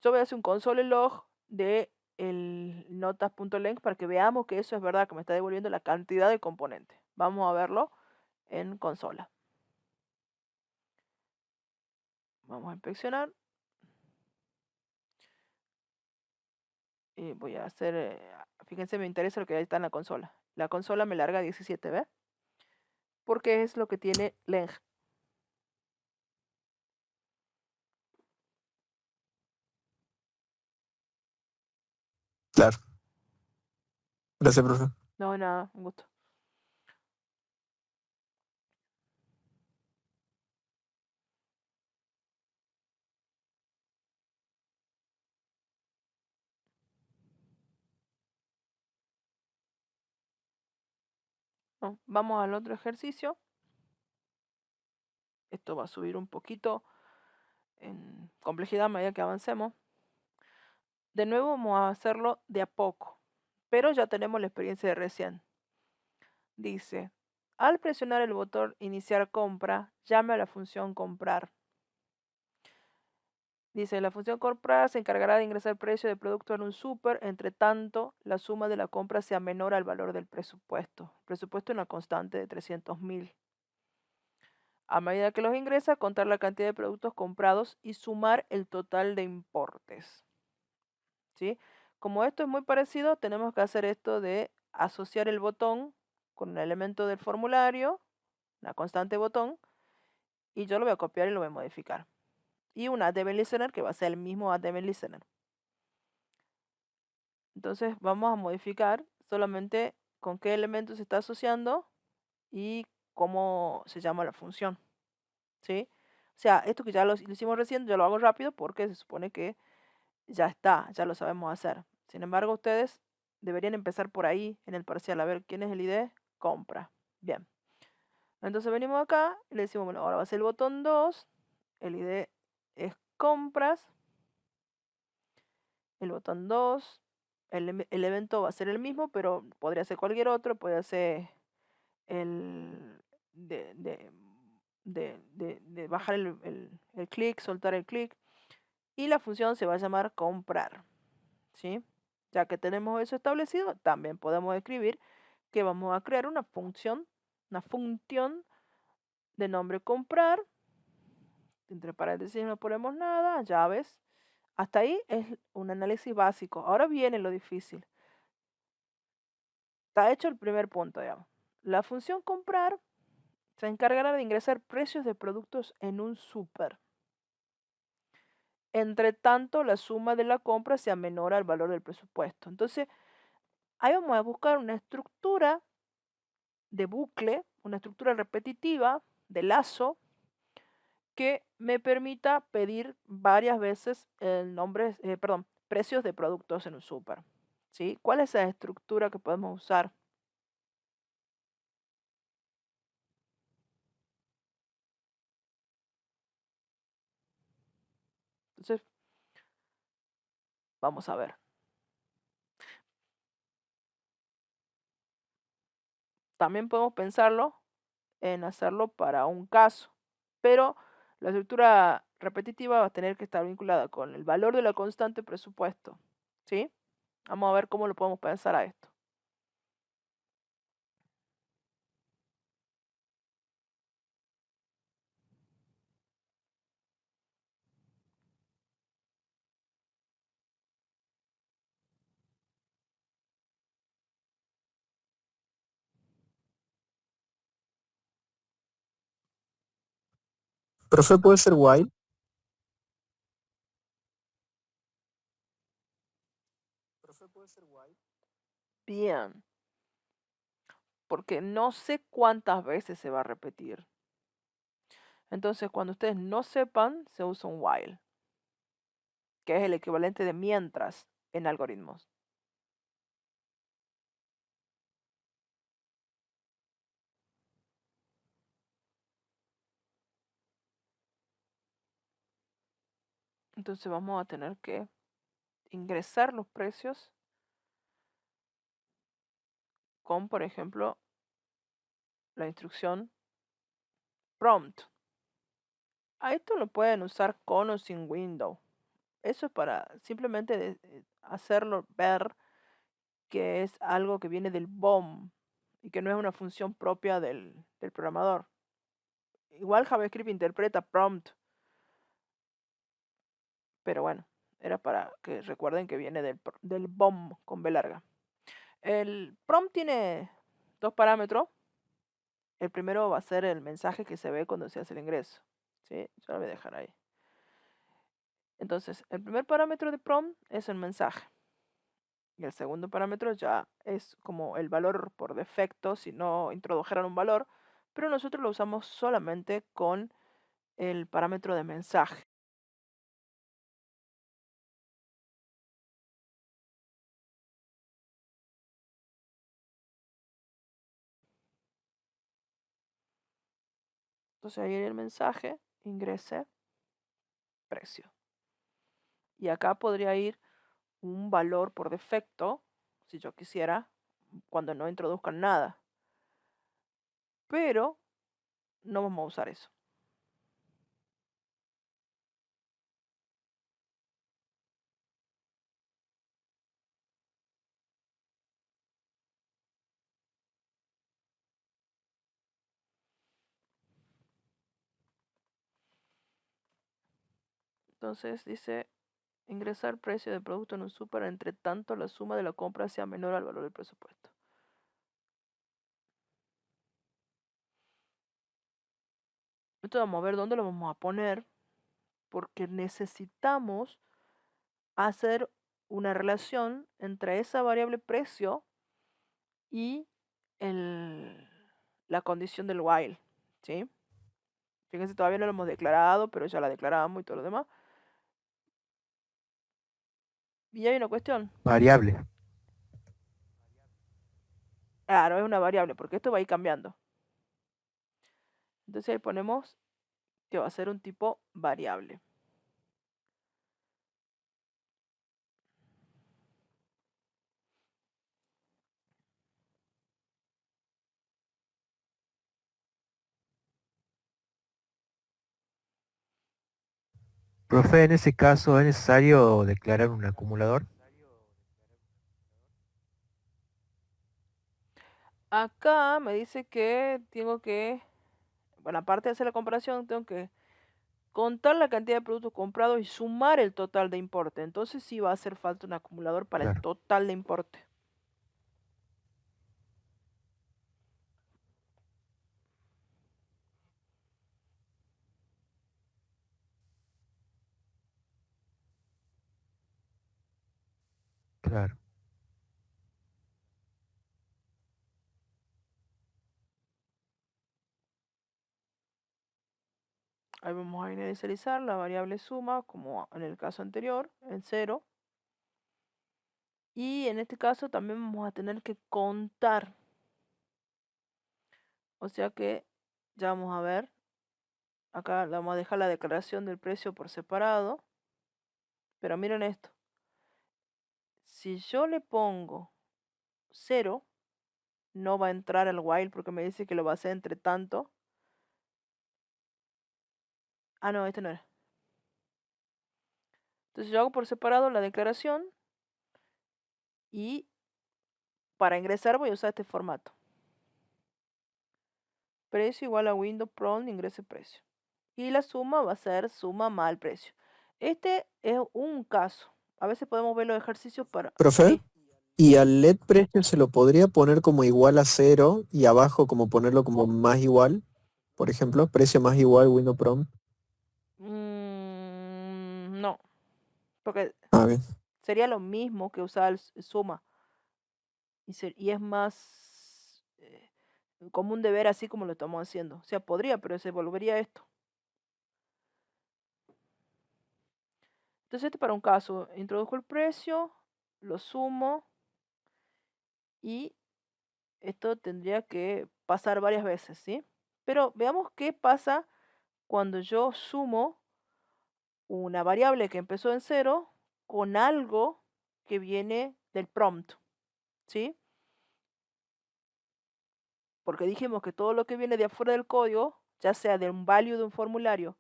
Yo voy a hacer un console log de el notas.length para que veamos que eso es verdad, que me está devolviendo la cantidad de componentes. Vamos a verlo en consola. Vamos a inspeccionar. Y voy a hacer, fíjense, me interesa lo que ahí está en la consola. La consola me larga 17, ¿ves? Porque es lo que tiene length. Claro. Gracias, profe. No, nada, un gusto. No, vamos al otro ejercicio. Esto va a subir un poquito en complejidad a medida que avancemos. De nuevo vamos a hacerlo de a poco, pero ya tenemos la experiencia de recién. Dice, al presionar el botón iniciar compra, llame a la función comprar. Dice, la función comprar se encargará de ingresar el precio del producto en un súper, entre tanto, la suma de la compra sea menor al valor del presupuesto. El presupuesto es una constante de 300.000. A medida que los ingresa, contar la cantidad de productos comprados y sumar el total de importes. ¿Sí? Como esto es muy parecido, tenemos que hacer esto de asociar el botón con un elemento del formulario, una constante botón, y yo lo voy a copiar y lo voy a modificar. Y un add-event listener que va a ser el mismo add-event listener. Entonces vamos a modificar solamente con qué elemento se está asociando y cómo se llama la función. ¿Sí? O sea, esto que ya lo hicimos recién, yo lo hago rápido porque se supone que ya está, ya lo sabemos hacer. Sin embargo, ustedes deberían empezar por ahí en el parcial, a ver quién es el ID, compra. Bien. Entonces venimos acá y le decimos, bueno, ahora va a ser el botón 2, el ID es compras, el botón 2, el evento va a ser el mismo, pero podría ser cualquier otro, puede ser el de bajar el clic, soltar el clic. y la función se va a llamar comprar, ¿sí? Ya que tenemos eso establecido, también podemos escribir que vamos a crear una función de nombre comprar, entre paréntesis no ponemos nada, llaves. Hasta ahí es un análisis básico. Ahora viene lo difícil. Está hecho el primer punto, digamos. La función comprar se encargará de ingresar precios de productos en un súper. Entre tanto, la suma de la compra sea menor al valor del presupuesto. Entonces, ahí vamos a buscar una estructura de bucle, una estructura repetitiva de lazo que me permita pedir varias veces el nombre, precios de productos en un súper. ¿Sí? ¿Cuál es esa estructura que podemos usar? Entonces, vamos a ver. También podemos pensarlo en hacerlo para un caso, pero la estructura repetitiva va a tener que estar vinculada con el valor de la constante presupuesto. ¿Sí? Vamos a ver cómo lo podemos pensar a esto. Profe, ¿puede ser while? Bien, porque no sé cuántas veces se va a repetir. Entonces, cuando ustedes no sepan, se usa un while, que es el equivalente de mientras en algoritmos. Entonces vamos a tener que ingresar los precios con, por ejemplo, la instrucción prompt. A esto lo pueden usar con o sin window. Eso es para simplemente hacerlo ver que es algo que viene del BOM y que no es una función propia del programador. Igual JavaScript interpreta prompt, pero bueno, era para que recuerden que viene del BOM con B larga. El prompt tiene dos parámetros. El primero va a ser el mensaje que se ve cuando se hace el ingreso. ¿Sí? Yo lo voy a dejar ahí. Entonces, el primer parámetro de prompt es el mensaje. Y el segundo parámetro ya es como el valor por defecto si no introdujeran un valor, pero nosotros lo usamos solamente con el parámetro de mensaje. Entonces ahí en el mensaje ingrese precio. Y acá podría ir un valor por defecto, si yo quisiera, cuando no introduzcan nada. Pero no vamos a usar eso. Entonces dice ingresar precio de producto en un súper, entre tanto la suma de la compra sea menor al valor del presupuesto. Entonces vamos a ver dónde lo vamos a poner, porque necesitamos hacer una relación entre esa variable precio y la condición del while, ¿sí? Fíjense, todavía no lo hemos declarado, pero ya la declaramos y todo lo demás. Y hay una cuestión. Variable. Claro, es una variable, porque esto va a ir cambiando. Entonces ahí ponemos que va a ser un tipo variable. Profe, en ese caso es necesario declarar un acumulador. Acá me dice que tengo que, bueno, aparte de hacer la comparación, tengo que contar la cantidad de productos comprados y sumar el total de importe. Entonces sí va a hacer falta un acumulador para el Claro, total de importe. claro. Ahí vamos a inicializar la variable suma, como en el caso anterior, en 0. Y en este caso también vamos a tener que contar. O sea que ya vamos a ver. Acá le vamos a dejar la declaración del precio por separado. Pero miren esto. Si yo le pongo 0, no va a entrar al while porque me dice que lo va a hacer entre tanto. Ah, no, este no era. Entonces yo hago por separado la declaración y para ingresar voy a usar este formato. Precio igual a window prompt ingrese precio. Y la suma va a ser suma más el precio. Este es un caso. A veces podemos ver los ejercicios para... Profe, Sí, y al LED precio se lo podría poner como igual a 0 y abajo como ponerlo como más igual. Por ejemplo, precio más igual window prompt. no, porque Ah, bien. sería lo mismo que usar el suma. Y es más común de ver así como lo estamos haciendo. O sea, podría, pero se volvería esto. Entonces este para un caso, introdujo el precio, lo sumo y esto tendría que pasar varias veces, ¿sí? Pero veamos qué pasa cuando yo sumo una variable que empezó en 0 con algo que viene del prompt, ¿sí? Porque dijimos que todo lo que viene de afuera del código, ya sea de un value de un formulario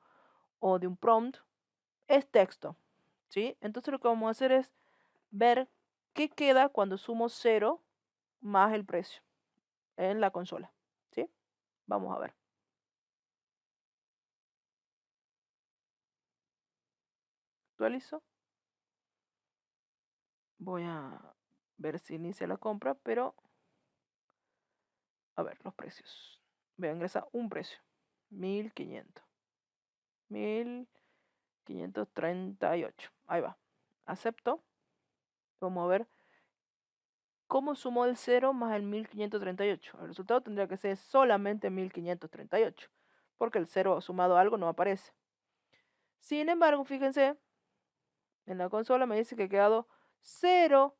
o de un prompt, es texto, ¿sí? Entonces lo que vamos a hacer es ver qué queda cuando sumo 0 más el precio en la consola, ¿sí? Vamos a ver. Actualizo. Voy a ver si inicia la compra, pero a ver los precios. Voy a ingresar un precio. 1500. 1538. Ahí va. Acepto. Vamos a ver cómo sumó el 0 más el 1538. El resultado tendría que ser solamente 1538, porque el 0 sumado a algo no aparece. Sin embargo, fíjense, en la consola me dice que ha quedado 0,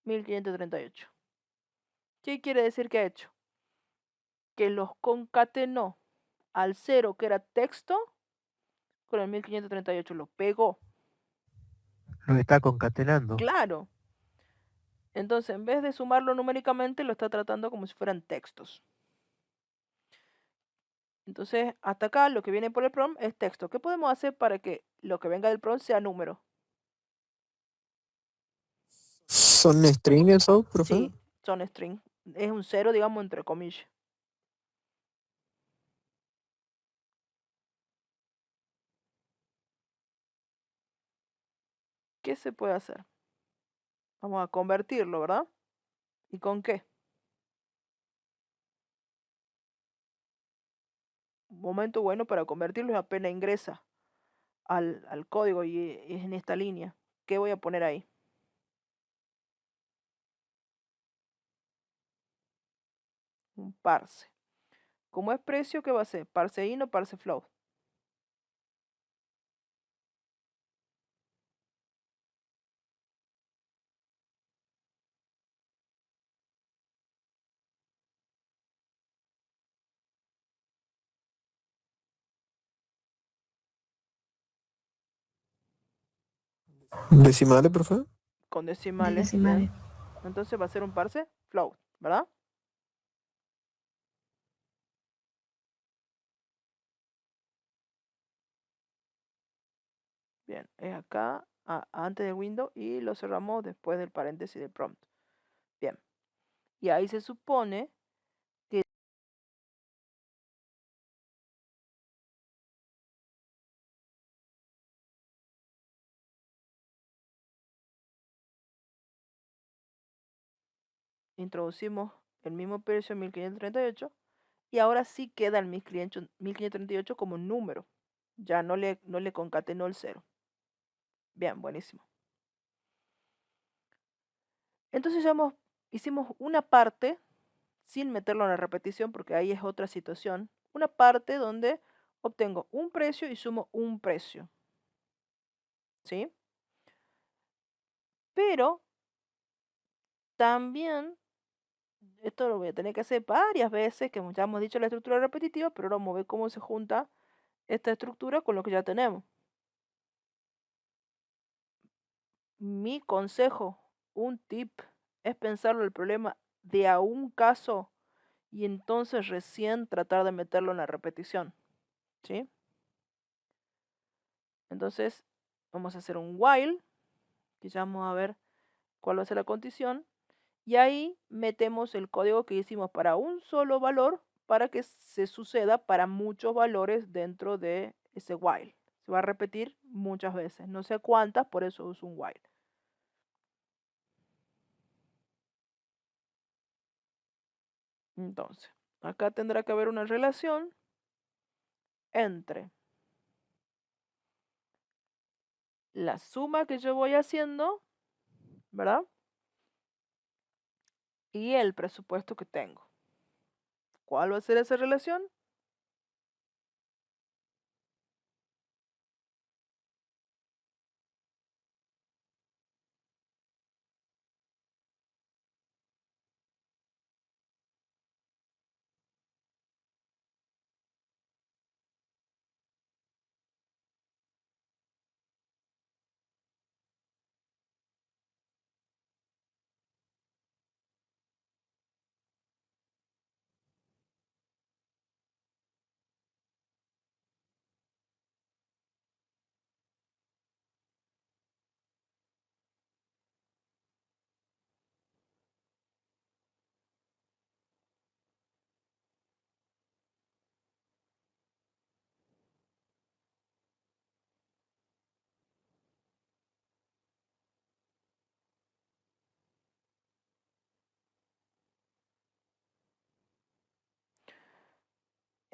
1538. ¿Qué quiere decir que ha hecho? Que los concatenó al 0 que era texto con el 1538. Lo pegó. Lo está concatenando. Claro. Entonces, en vez de sumarlo numéricamente, lo está tratando como si fueran textos. Entonces, hasta acá lo que viene por el prompt es texto. ¿Qué podemos hacer para que lo que venga del prompt sea número? ¿Son string eso, profe? Sí, son string. Es un 0, digamos, entre comillas. ¿Qué se puede hacer? Vamos a convertirlo, ¿verdad? ¿Y con qué? Un momento bueno para convertirlo es apenas ingresa al código y es en esta línea. ¿Qué voy a poner ahí? Un parse. Como es precio, ¿qué va a ser? Parse in o parse float. ¿Decimales, profe? Con De decimales, decimales. bien. Entonces va a ser un parse float, ¿verdad? Bien, es acá, antes del window, y lo cerramos después del paréntesis del prompt. Bien. Y ahí se supone que introducimos el mismo precio 1538 y ahora sí queda el 1538 como un número. Ya no le concatenó el 0. Bien, buenísimo. Entonces ya hicimos una parte sin meterlo en la repetición porque ahí es otra situación. Una parte donde obtengo un precio y sumo un precio. ¿Sí? Pero también, esto lo voy a tener que hacer varias veces, que ya hemos dicho la estructura repetitiva, pero ahora vamos a ver cómo se junta esta estructura con lo que ya tenemos. Mi consejo, un tip, es pensarlo el problema de a un caso y entonces recién tratar de meterlo en la repetición. ¿Sí? Entonces, vamos a hacer un while, que ya vamos a ver cuál va a ser la condición, y ahí metemos el código que hicimos para un solo valor para que se suceda para muchos valores dentro de ese while. Se va a repetir muchas veces, no sé cuántas, por eso uso un while. Entonces, acá tendrá que haber una relación entre la suma que yo voy haciendo, ¿verdad? Y el presupuesto que tengo. ¿Cuál va a ser esa relación?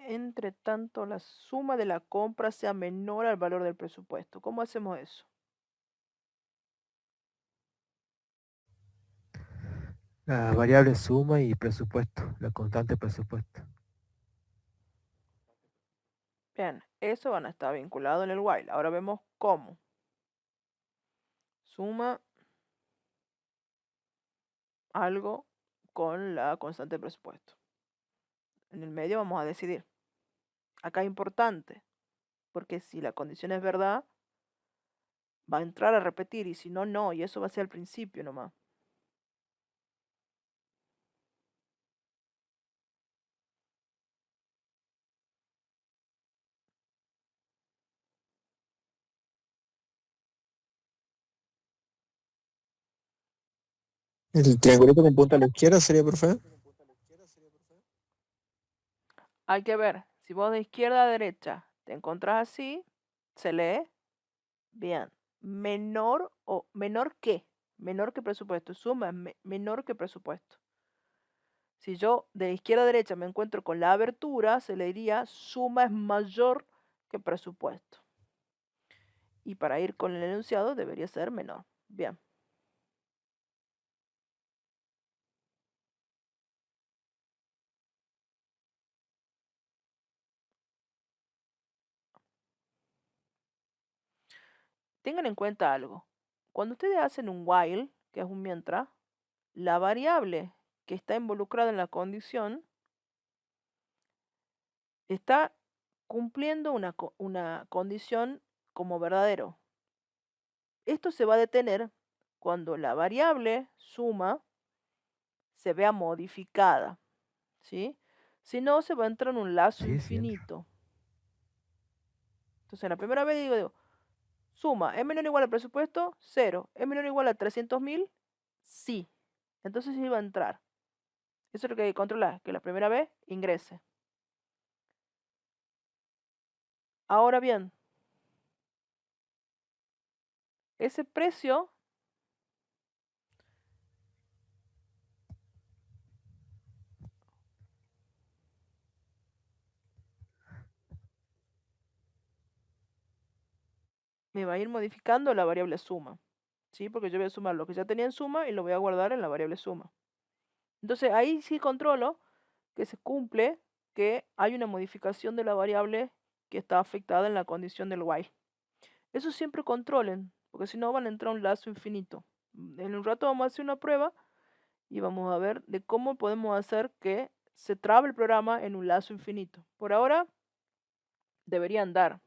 Entre tanto, la suma de la compra sea menor al valor del presupuesto. ¿Cómo hacemos eso? La variable suma y presupuesto, la constante presupuesto. Bien, eso van a estar vinculado en el while. Ahora vemos cómo. Suma algo con la constante de presupuesto. En el medio vamos a decidir. Acá es importante, porque si la condición es verdad, va a entrar a repetir y si no, no. Y eso va a ser al principio nomás. El triangulito con punta a la izquierda sería perfecto. Hay que ver, si vos de izquierda a derecha te encontrás así, se lee bien. Menor o menor que presupuesto. Suma es menor que presupuesto. Si yo de izquierda a derecha me encuentro con la abertura, se le diría suma es mayor que presupuesto. Y para ir con el enunciado debería ser menor. Bien. Tengan en cuenta algo. Cuando ustedes hacen un while, que es un mientras, la variable que está involucrada en la condición está cumpliendo una condición como verdadero. Esto se va a detener cuando la variable suma se vea modificada, ¿sí? Si no, se va a entrar en un lazo Sí, sí entra. infinito. Entonces, la primera vez digo, Suma, ¿es menor o igual al presupuesto? 0. ¿Es menor o igual a 300.000? Sí. Entonces sí va a entrar. Eso es lo que hay que controlar, que la primera vez ingrese. Ahora bien, ese precio me va a ir modificando la variable suma. ¿Sí? Porque yo voy a sumar lo que ya tenía en suma y lo voy a guardar en la variable suma. Entonces ahí sí controlo que se cumple que hay una modificación de la variable que está afectada en la condición del while. Eso siempre controlen, porque si no van a entrar a un lazo infinito. En un rato vamos a hacer una prueba y vamos a ver de cómo podemos hacer que se trabe el programa en un lazo infinito. Por ahora debería andar.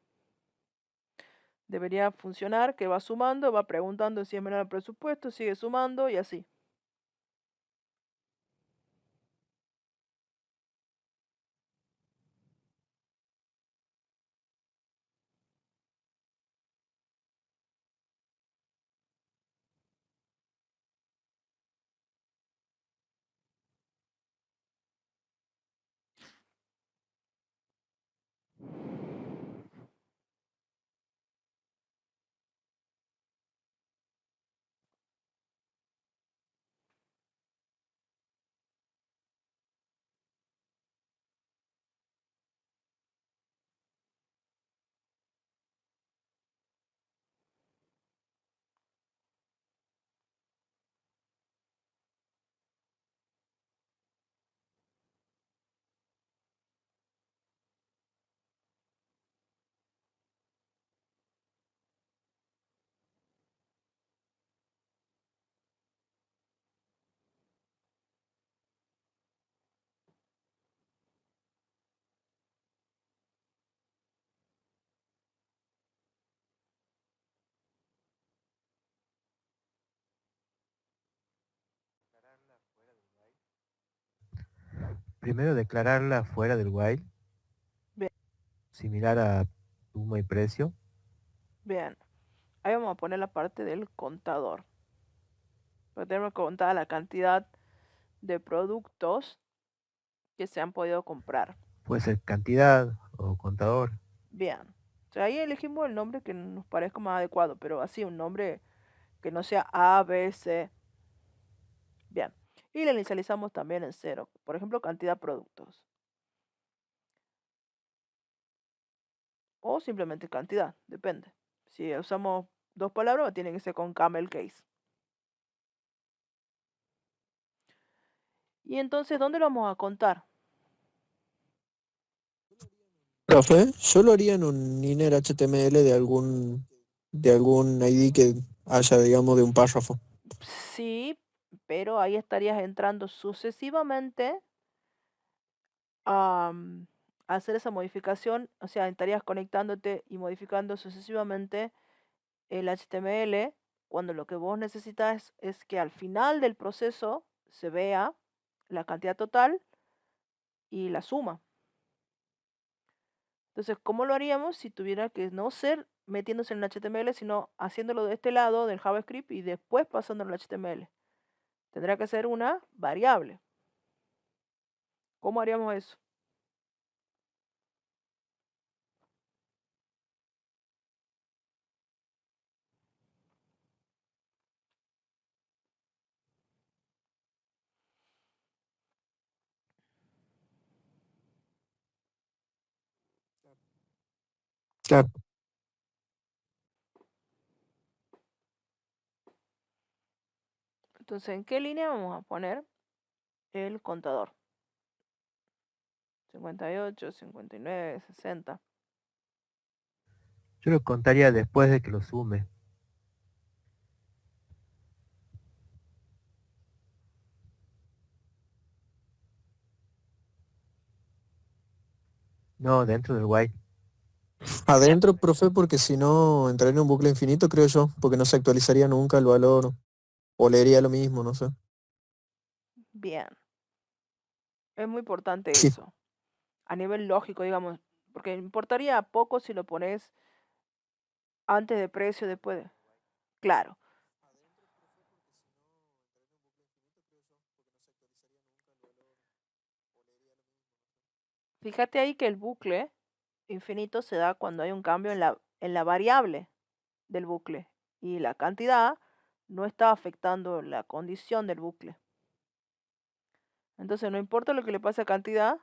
Debería funcionar, que va sumando, va preguntando si es menor al presupuesto, sigue sumando y así. Primero declararla fuera del while, Bien, similar a suma y precio. bien. Ahí vamos a poner la parte del contador. Porque tenemos que contar la cantidad de productos que se han podido comprar. Puede ser cantidad o contador. Bien. O sea, ahí elegimos el nombre que nos parezca más adecuado, pero así un nombre que no sea A, B, C. Bien. Y le inicializamos también en 0. Por ejemplo, cantidad de productos. O simplemente cantidad, depende. Si usamos dos palabras, tiene que ser con camel case. Y entonces, ¿dónde lo vamos a contar? Profe, yo lo haría en un inner HTML de algún ID que haya, digamos, de un párrafo. Sí, pero ahí estarías entrando sucesivamente a hacer esa modificación. O sea, estarías conectándote y modificando sucesivamente el HTML cuando lo que vos necesitas es que al final del proceso se vea la cantidad total y la suma. Entonces, ¿cómo lo haríamos si tuviera que no ser metiéndose en el HTML, sino haciéndolo de este lado del JavaScript y después pasándolo al HTML? Tendrá que ser una variable. ¿Cómo haríamos eso? Claro. Entonces, ¿en qué línea vamos a poner el contador? 58, 59, 60. Yo lo contaría después de que lo sume. No, dentro del while. Adentro, profe, porque si no entraría en un bucle infinito, creo yo, porque no se actualizaría nunca el valor, o leería lo mismo, no sé. Bien. Es muy importante Sí, eso. A nivel lógico, digamos, porque importaría poco si lo pones Antes de precio, después de... Claro. Fíjate ahí que el bucle infinito se da cuando hay un cambio en la variable del bucle y la cantidad no está afectando la condición del bucle. Entonces, no importa lo que le pase a cantidad,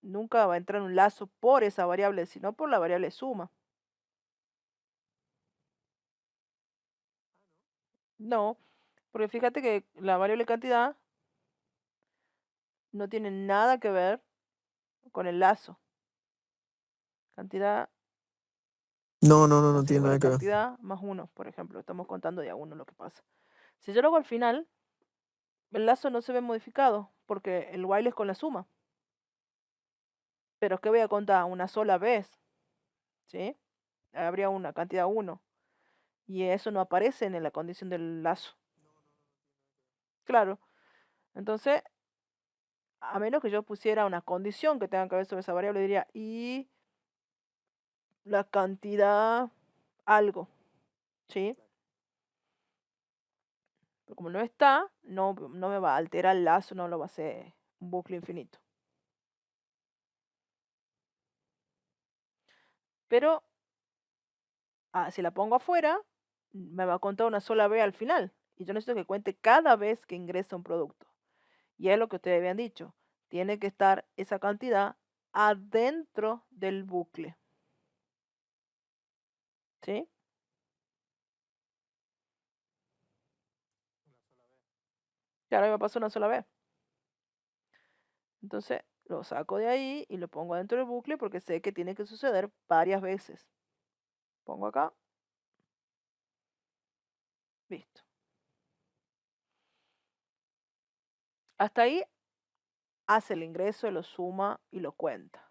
nunca va a entrar un lazo por esa variable, sino por la variable suma. No, porque fíjate que la variable cantidad no tiene nada que ver con el lazo. Cantidad No es tiene igual nada a que ver. cantidad más 1, por ejemplo. Estamos contando de a 1 lo que pasa. Si yo lo hago al final, el lazo no se ve modificado, porque el while es con la suma. Pero ¿qué voy a contar? Una sola vez, ¿sí? Habría una cantidad 1. Y eso no aparece en la condición del lazo. Claro. Entonces, a menos que yo pusiera una condición que tenga que ver sobre esa variable, diría, y la cantidad algo, ¿sí? Pero como no está, no me va a alterar el lazo, no lo va a hacer un bucle infinito. Pero si la pongo afuera, me va a contar una sola vez al final. Y yo necesito que cuente cada vez que ingresa un producto. Y es lo que ustedes habían dicho. Tiene que estar esa cantidad adentro del bucle. ¿Sí? Claro, me pasa una sola vez. Entonces lo saco de ahí y lo pongo adentro del bucle porque sé que tiene que suceder varias veces. Pongo acá. Listo. Hasta ahí hace el ingreso, lo suma y lo cuenta.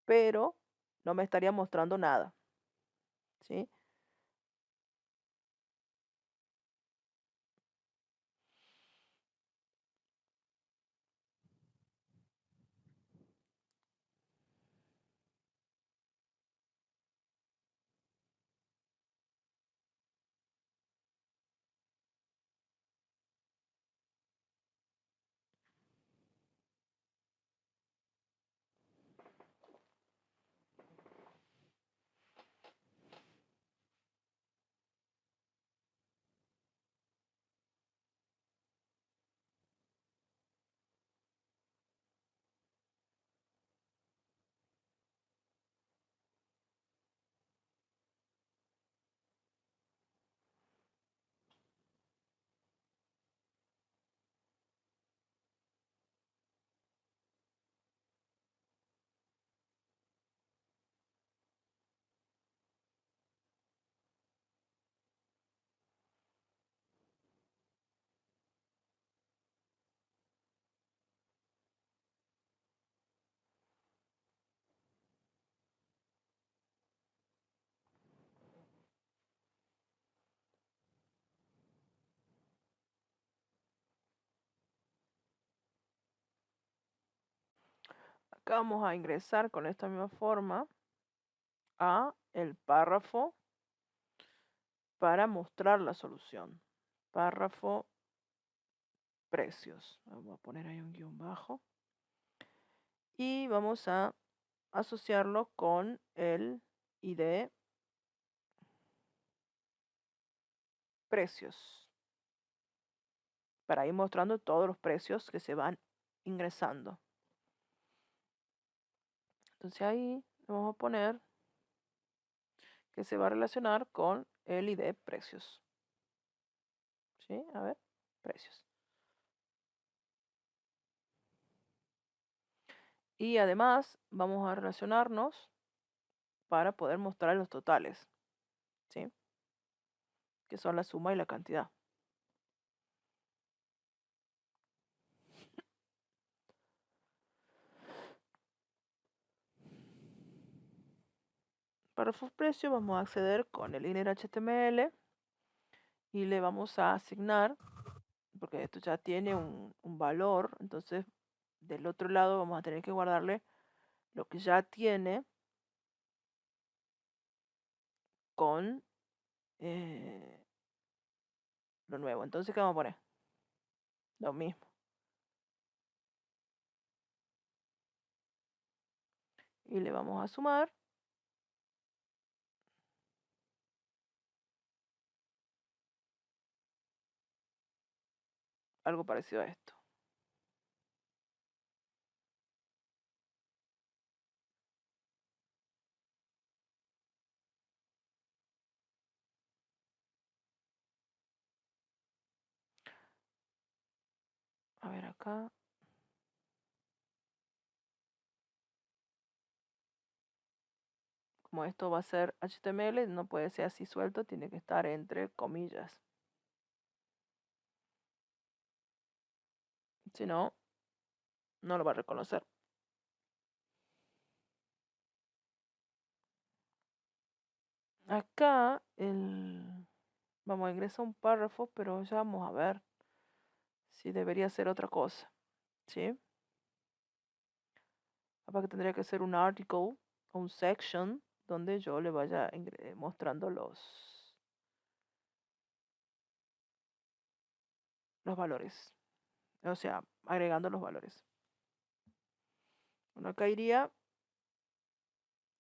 Pero no me estaría mostrando nada. ¿Sí? Acá vamos a ingresar con esta misma forma a el párrafo para mostrar la solución. Párrafo precios. Vamos a poner ahí un guión bajo. Y vamos a asociarlo con el ID precios. Para ir mostrando todos los precios que se van ingresando. Entonces ahí vamos a poner que se va a relacionar con el ID precios. ¿Sí? A ver, precios. Y además vamos a relacionarnos para poder mostrar los totales, ¿sí? Que son la suma y la cantidad. Párrafos precio, vamos a acceder con el inner HTML y le vamos a asignar, porque esto ya tiene un valor, entonces del otro lado vamos a tener que guardarle lo que ya tiene con lo nuevo. Entonces, ¿qué vamos a poner? Lo mismo. Y le vamos a sumar. Algo parecido a esto. A ver acá. Como esto va a ser HTML, no puede ser así suelto, tiene que estar entre comillas. Si no, no lo va a reconocer. Acá vamos a ingresar un párrafo, pero ya vamos a ver si debería ser otra cosa. ¿Sí? Capaz que tendría que ser un article o un section donde yo le vaya mostrando los valores. O sea, agregando los valores. Bueno, acá iría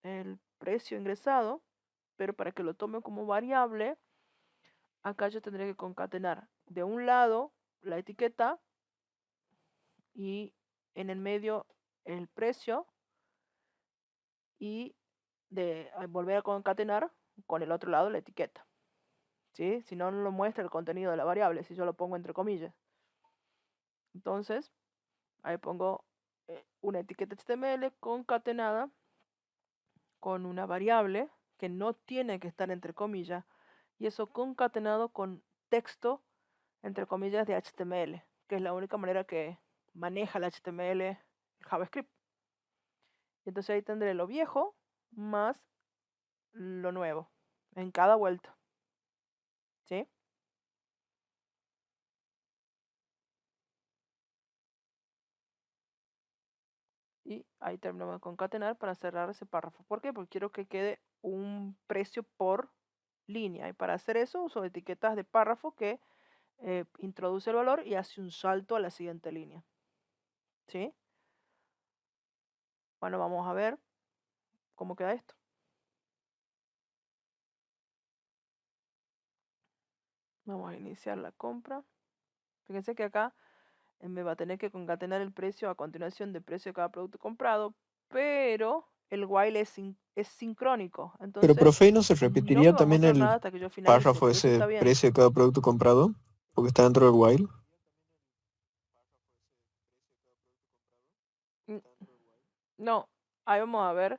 el precio ingresado, pero para que lo tome como variable, acá yo tendría que concatenar de un lado la etiqueta y en el medio el precio y volver a concatenar con el otro lado la etiqueta. ¿Sí? Si no, no lo muestra el contenido de la variable, si yo lo pongo entre comillas. Entonces, ahí pongo una etiqueta HTML concatenada con una variable que no tiene que estar entre comillas, y eso concatenado con texto entre comillas de HTML, que es la única manera que maneja el HTML el JavaScript. Entonces ahí tendré lo viejo más lo nuevo en cada vuelta. ¿Sí? Y ahí terminamos de concatenar para cerrar ese párrafo. ¿Por qué? Porque quiero que quede un precio por línea. Y para hacer eso uso etiquetas de párrafo que introduce el valor y hace un salto a la siguiente línea. ¿Sí? Bueno, vamos a ver cómo queda esto. Vamos a iniciar la compra. Fíjense que acá me va a tener que concatenar el precio a continuación del precio de cada producto comprado, pero el while es sincrónico. Pero, Entonces, profe, ¿y no se no repetiría me va a también mostrar el nada hasta que yo finalice, párrafo pero eso ese está bien. precio de cada producto comprado? Porque está dentro del while. No, ahí vamos a ver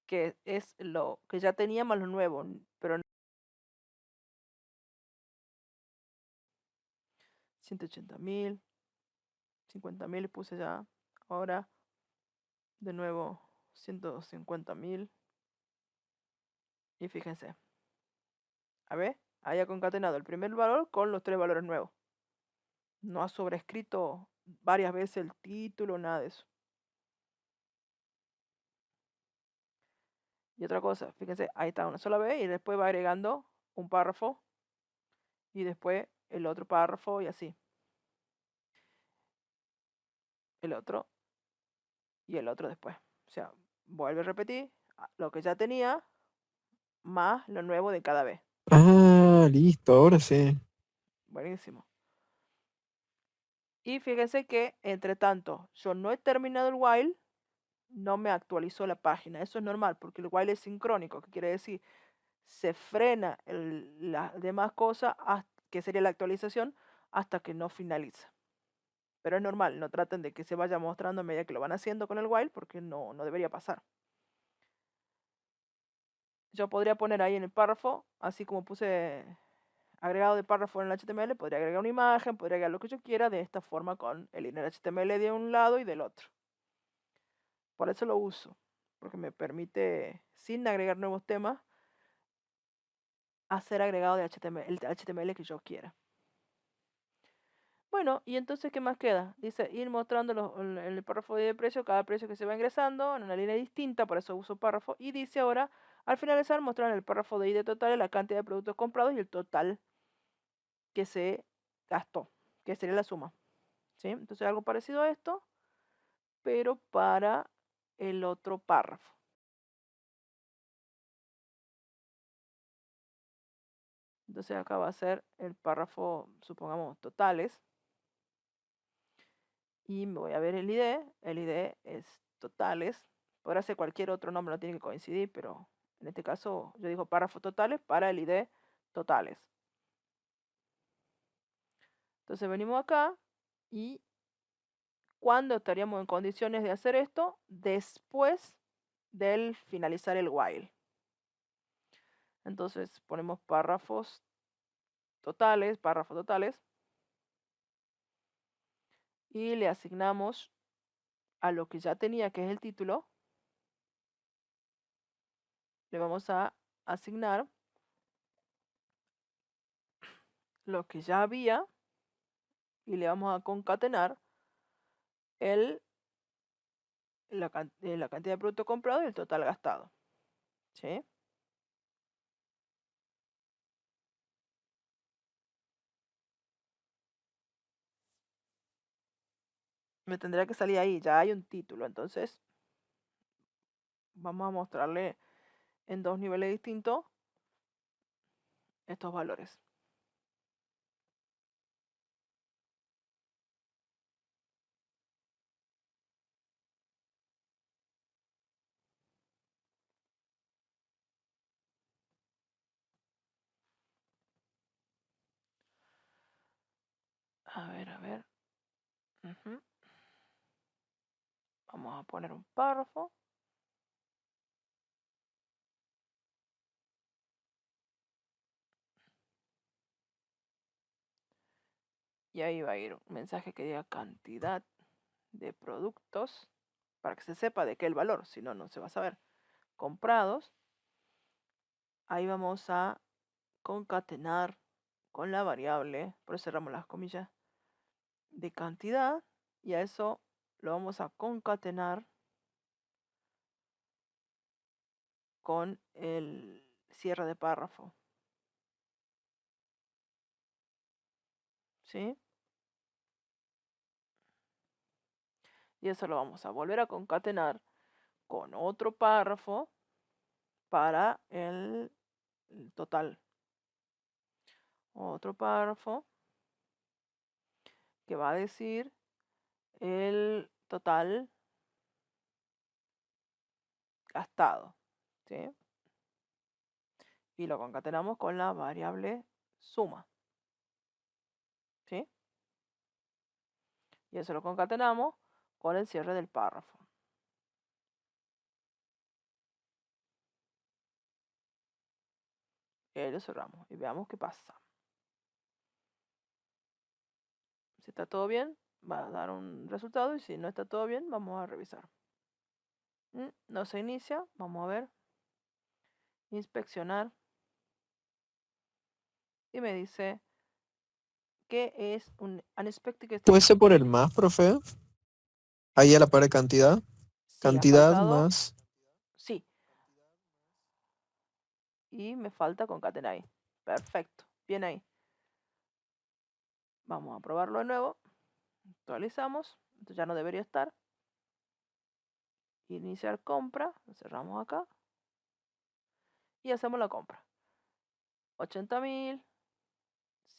que es lo que ya tenía más lo nuevo, pero 180.000, 50.000 puse ya, ahora de nuevo 150.000 y fíjense, a ver, haya concatenado el primer valor con los 3 valores nuevos, no ha sobrescrito varias veces el título, nada de eso. Y otra cosa, fíjense, ahí está una sola vez y después va agregando un párrafo y después el otro párrafo y así. El otro y el otro después. O sea, vuelve a repetir lo que ya tenía más lo nuevo de cada vez. Ah, listo, ahora sí. Buenísimo. Y fíjense que, entre tanto, yo no he terminado el while, no me actualizó la página. Eso es normal, porque el while es sincrónico, que quiere decir, se frena las demás cosas, que sería la actualización, hasta que no finaliza. Pero es normal, no traten de que se vaya mostrando a medida que lo van haciendo con el while, porque no debería pasar. Yo podría poner ahí en el párrafo, así como puse agregado de párrafo en el HTML, podría agregar una imagen, podría agregar lo que yo quiera de esta forma con el inner HTML de un lado y del otro. Por eso lo uso, porque me permite, sin agregar nuevos temas, hacer agregado de HTML, el HTML que yo quiera. Bueno, y entonces, ¿qué más queda? Dice, ir mostrando en el párrafo de precio, cada precio que se va ingresando en una línea distinta, por eso uso párrafo, y dice ahora, Al finalizar, mostrar en el párrafo de ID total la cantidad de productos comprados y el total que se gastó, que sería la suma. ¿Sí? Entonces algo parecido a esto, pero para el otro párrafo. Entonces acá va a ser el párrafo, supongamos, totales. Y me voy a ver el ID. El ID es totales. Podrá ser cualquier otro nombre, no tiene que coincidir, pero en este caso yo digo párrafo totales para el ID totales. Entonces venimos acá y ¿cuándo estaríamos en condiciones de hacer esto? Después del finalizar el while. Entonces ponemos párrafos totales, y le asignamos a lo que ya tenía, que es el título, le vamos a asignar lo que ya había y le vamos a concatenar la cantidad de producto comprado y el total gastado. ¿Sí? Me tendría que salir ahí, ya hay un título, entonces vamos a mostrarle en dos niveles distintos estos valores. A ver. Ujú. Vamos a poner un párrafo. Y ahí va a ir un mensaje que diga cantidad de productos para que se sepa de qué el valor, si no, no se va a saber. Comprados. Ahí vamos a concatenar con la variable, por eso cerramos las comillas, de cantidad, y a eso lo vamos a concatenar con el cierre de párrafo. ¿Sí? Y eso lo vamos a volver a concatenar con otro párrafo para el total. Otro párrafo que va a decir el total gastado. ¿Sí? Y lo concatenamos con la variable suma. ¿Sí? Y eso lo concatenamos con el cierre del párrafo. Y lo cerramos y veamos qué pasa. Si está todo bien, va a dar un resultado, y si no está todo bien, vamos a revisar. No se inicia, vamos a ver. Inspeccionar. Y me dice que es un unexpected. ¿Puede ser por el más, profe? Ahí a la par de cantidad. Sí, Cantidad ha faltado, más. sí. Y me falta concatenar ahí. Perfecto, bien ahí. Vamos a probarlo de nuevo. Actualizamos. Esto ya no debería estar. Iniciar compra. Lo cerramos acá. Y hacemos la compra. 80.000.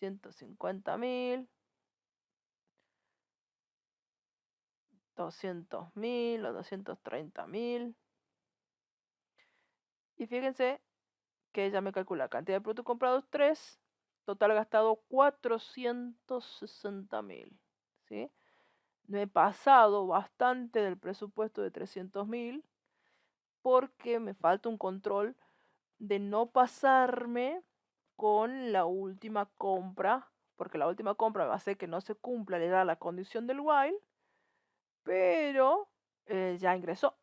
150.000. 200.000 o 230.000. Y fíjense que ya me calcula cantidad de productos comprados 3, total gastado 460.000. ¿Sí? Me he pasado bastante del presupuesto de 300.000 porque me falta un control de no pasarme con la última compra, porque la última compra va a hacer que no se cumpla la condición del while, pero ya ingresó.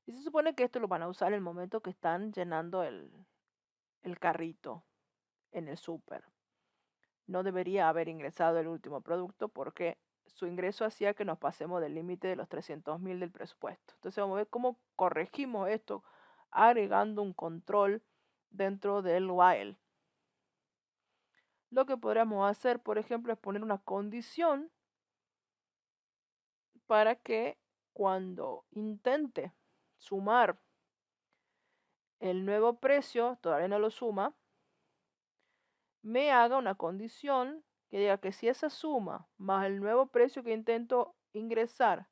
Y se supone que esto lo van a usar en el momento que están llenando el carrito en el súper. No debería haber ingresado el último producto porque su ingreso hacía que nos pasemos del límite de los 300.000 del presupuesto. Entonces vamos a ver cómo corregimos esto agregando un control dentro del while. Lo que podríamos hacer, por ejemplo, es poner una condición para que cuando intente sumar el nuevo precio, todavía no lo suma, me haga una condición que diga que si esa suma más el nuevo precio que intento ingresar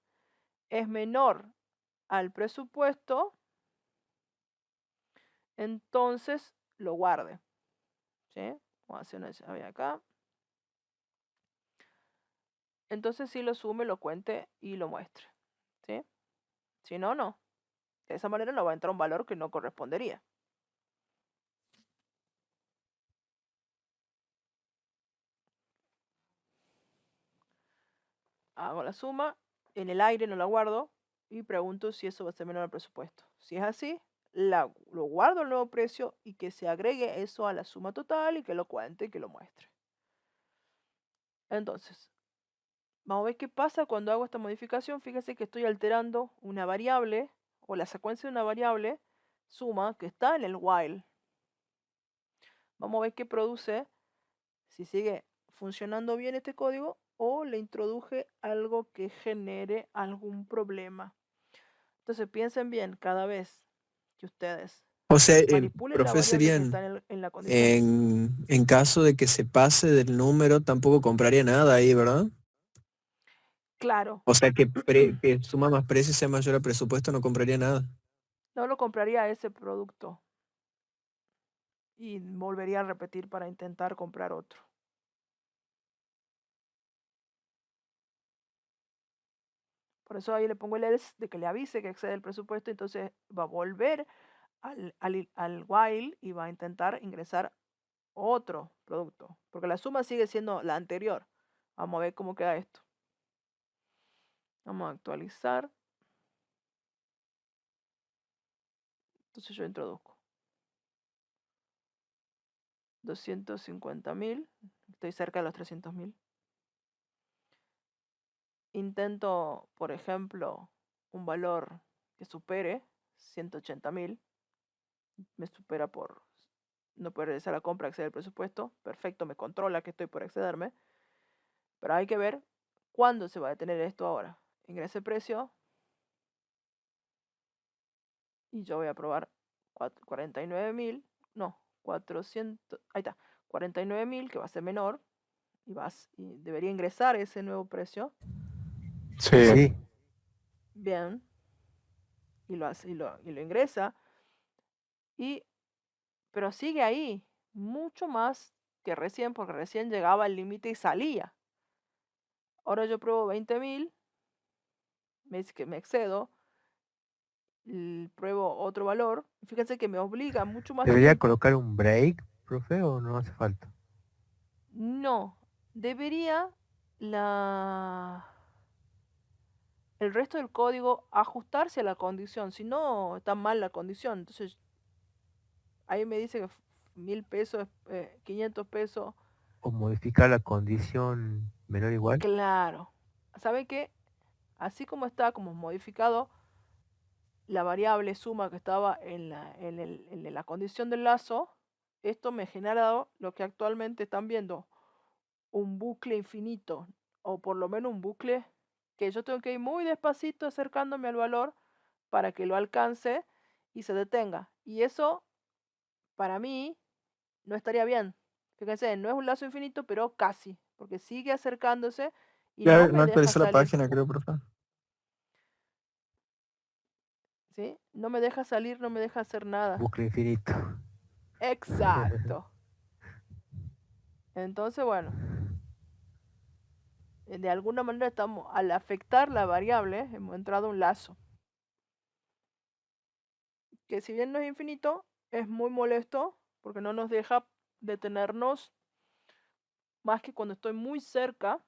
es menor al presupuesto, entonces lo guarde. ¿Sí? Vamos a hacer una llave acá. Entonces si lo sume, lo cuente y lo muestre. ¿Sí? Si no, no. De esa manera no va a entrar un valor que no correspondería. Hago la suma, en el aire no la guardo y pregunto si eso va a ser menor al presupuesto. Si es así, lo guardo el nuevo precio y que se agregue eso a la suma total y que lo cuente y que lo muestre. Entonces, vamos a ver qué pasa cuando hago esta modificación. Fíjese que estoy alterando una variable o la secuencia de una variable suma que está en el while. Vamos a ver qué produce si sigue funcionando bien este código o le introduje algo que genere algún problema. Entonces piensen bien cada vez que ustedes O sea, manipulen la profe, variable que serían, está en la condición. en caso de que se pase del número, tampoco compraría nada ahí, ¿verdad? Claro, O sea, que suma más precio y sea mayor al presupuesto, no compraría nada. no lo compraría ese producto y volvería a repetir para intentar comprar otro. Por eso ahí le pongo el else de que le avise que excede el presupuesto, entonces va a volver al while y va a intentar ingresar otro producto, porque la suma sigue siendo la anterior. Vamos a ver cómo queda esto. Vamos a actualizar. Entonces yo introduzco 250.000, estoy cerca de los 300.000. Intento, por ejemplo, un valor que supere 180.000. Me supera por no poder realizar la compra, exceder el presupuesto. Perfecto, me controla que estoy por excederme. Pero hay que ver cuándo se va a detener esto ahora. Ingrese precio. Y yo voy a probar 49.000. No, 400. Ahí está. 49.000, que va a ser menor. Y debería ingresar ese nuevo precio. Sí. Bien. Y lo hace, y lo ingresa. Pero sigue ahí. Mucho más que recién, porque recién llegaba al límite y salía. Ahora yo pruebo 20.000. Me dice que me excedo. Pruebo otro valor. Fíjense que me obliga mucho más ¿Debería tiempo. colocar un break, profe, o no hace falta? No. Debería el resto del código ajustarse a la condición. Si no, está mal la condición. Entonces, ahí me dice que 1.000 pesos, 500 pesos. ¿O modificar la condición menor o igual? Claro. ¿Sabe qué? Así como está, como modificado la variable suma que estaba en la condición del lazo, esto me genera lo que actualmente están viendo, un bucle infinito, o por lo menos un bucle que yo tengo que ir muy despacito acercándome al valor para que lo alcance y se detenga. Y eso, para mí, no estaría bien. Fíjense, no es un lazo infinito, pero casi, porque sigue acercándose y no Claro, no me deja actualizó la salir. página, creo, profe. ¿Sí? No me deja salir, no me deja hacer nada. Bucle infinito. Exacto. Entonces, bueno, de alguna manera estamos, al afectar la variable, hemos entrado a un lazo. Que si bien no es infinito, es muy molesto porque no nos deja detenernos más que cuando estoy muy cerca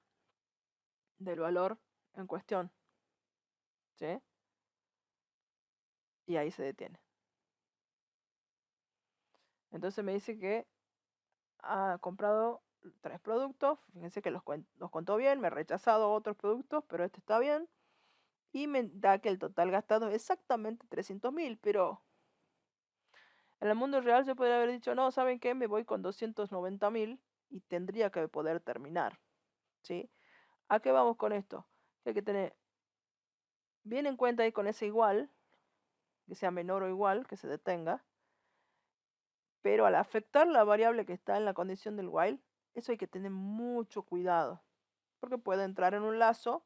del valor en cuestión. ¿Sí? Y ahí se detiene. Entonces me dice que ha comprado 3 productos. Fíjense que los contó bien, me ha rechazado otros productos, pero este está bien. Y me da que el total gastado es exactamente 300.000, pero en el mundo real yo podría haber dicho, no, ¿saben qué? Me voy con 290.000 y tendría que poder terminar, ¿sí? ¿A qué vamos con esto? Que hay que tener bien en cuenta ahí con ese igual, que sea menor o igual, que se detenga, pero al afectar la variable que está en la condición del while, eso hay que tener mucho cuidado, porque puede entrar en un lazo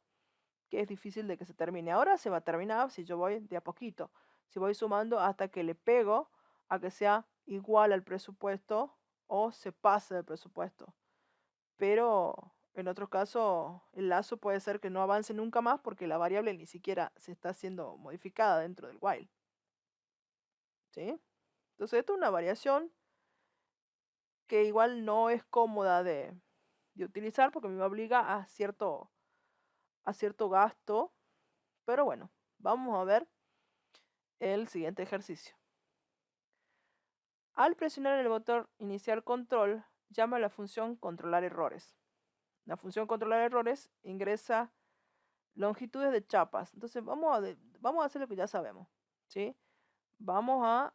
que es difícil de que se termine. Ahora se va a terminar si yo voy de a poquito, si voy sumando hasta que le pego a que sea igual al presupuesto o se pase del presupuesto. Pero en otros casos el lazo puede ser que no avance nunca más porque la variable ni siquiera se está siendo modificada dentro del while. ¿Sí? Entonces esto es una variación que igual no es cómoda de utilizar porque me obliga a cierto gasto. Pero bueno, vamos a ver el siguiente ejercicio. Al presionar el botón iniciar control, llama a la función controlar errores. La función controlar errores ingresa longitudes de chapas. Entonces vamos a hacer lo que ya sabemos, ¿sí? Vamos a...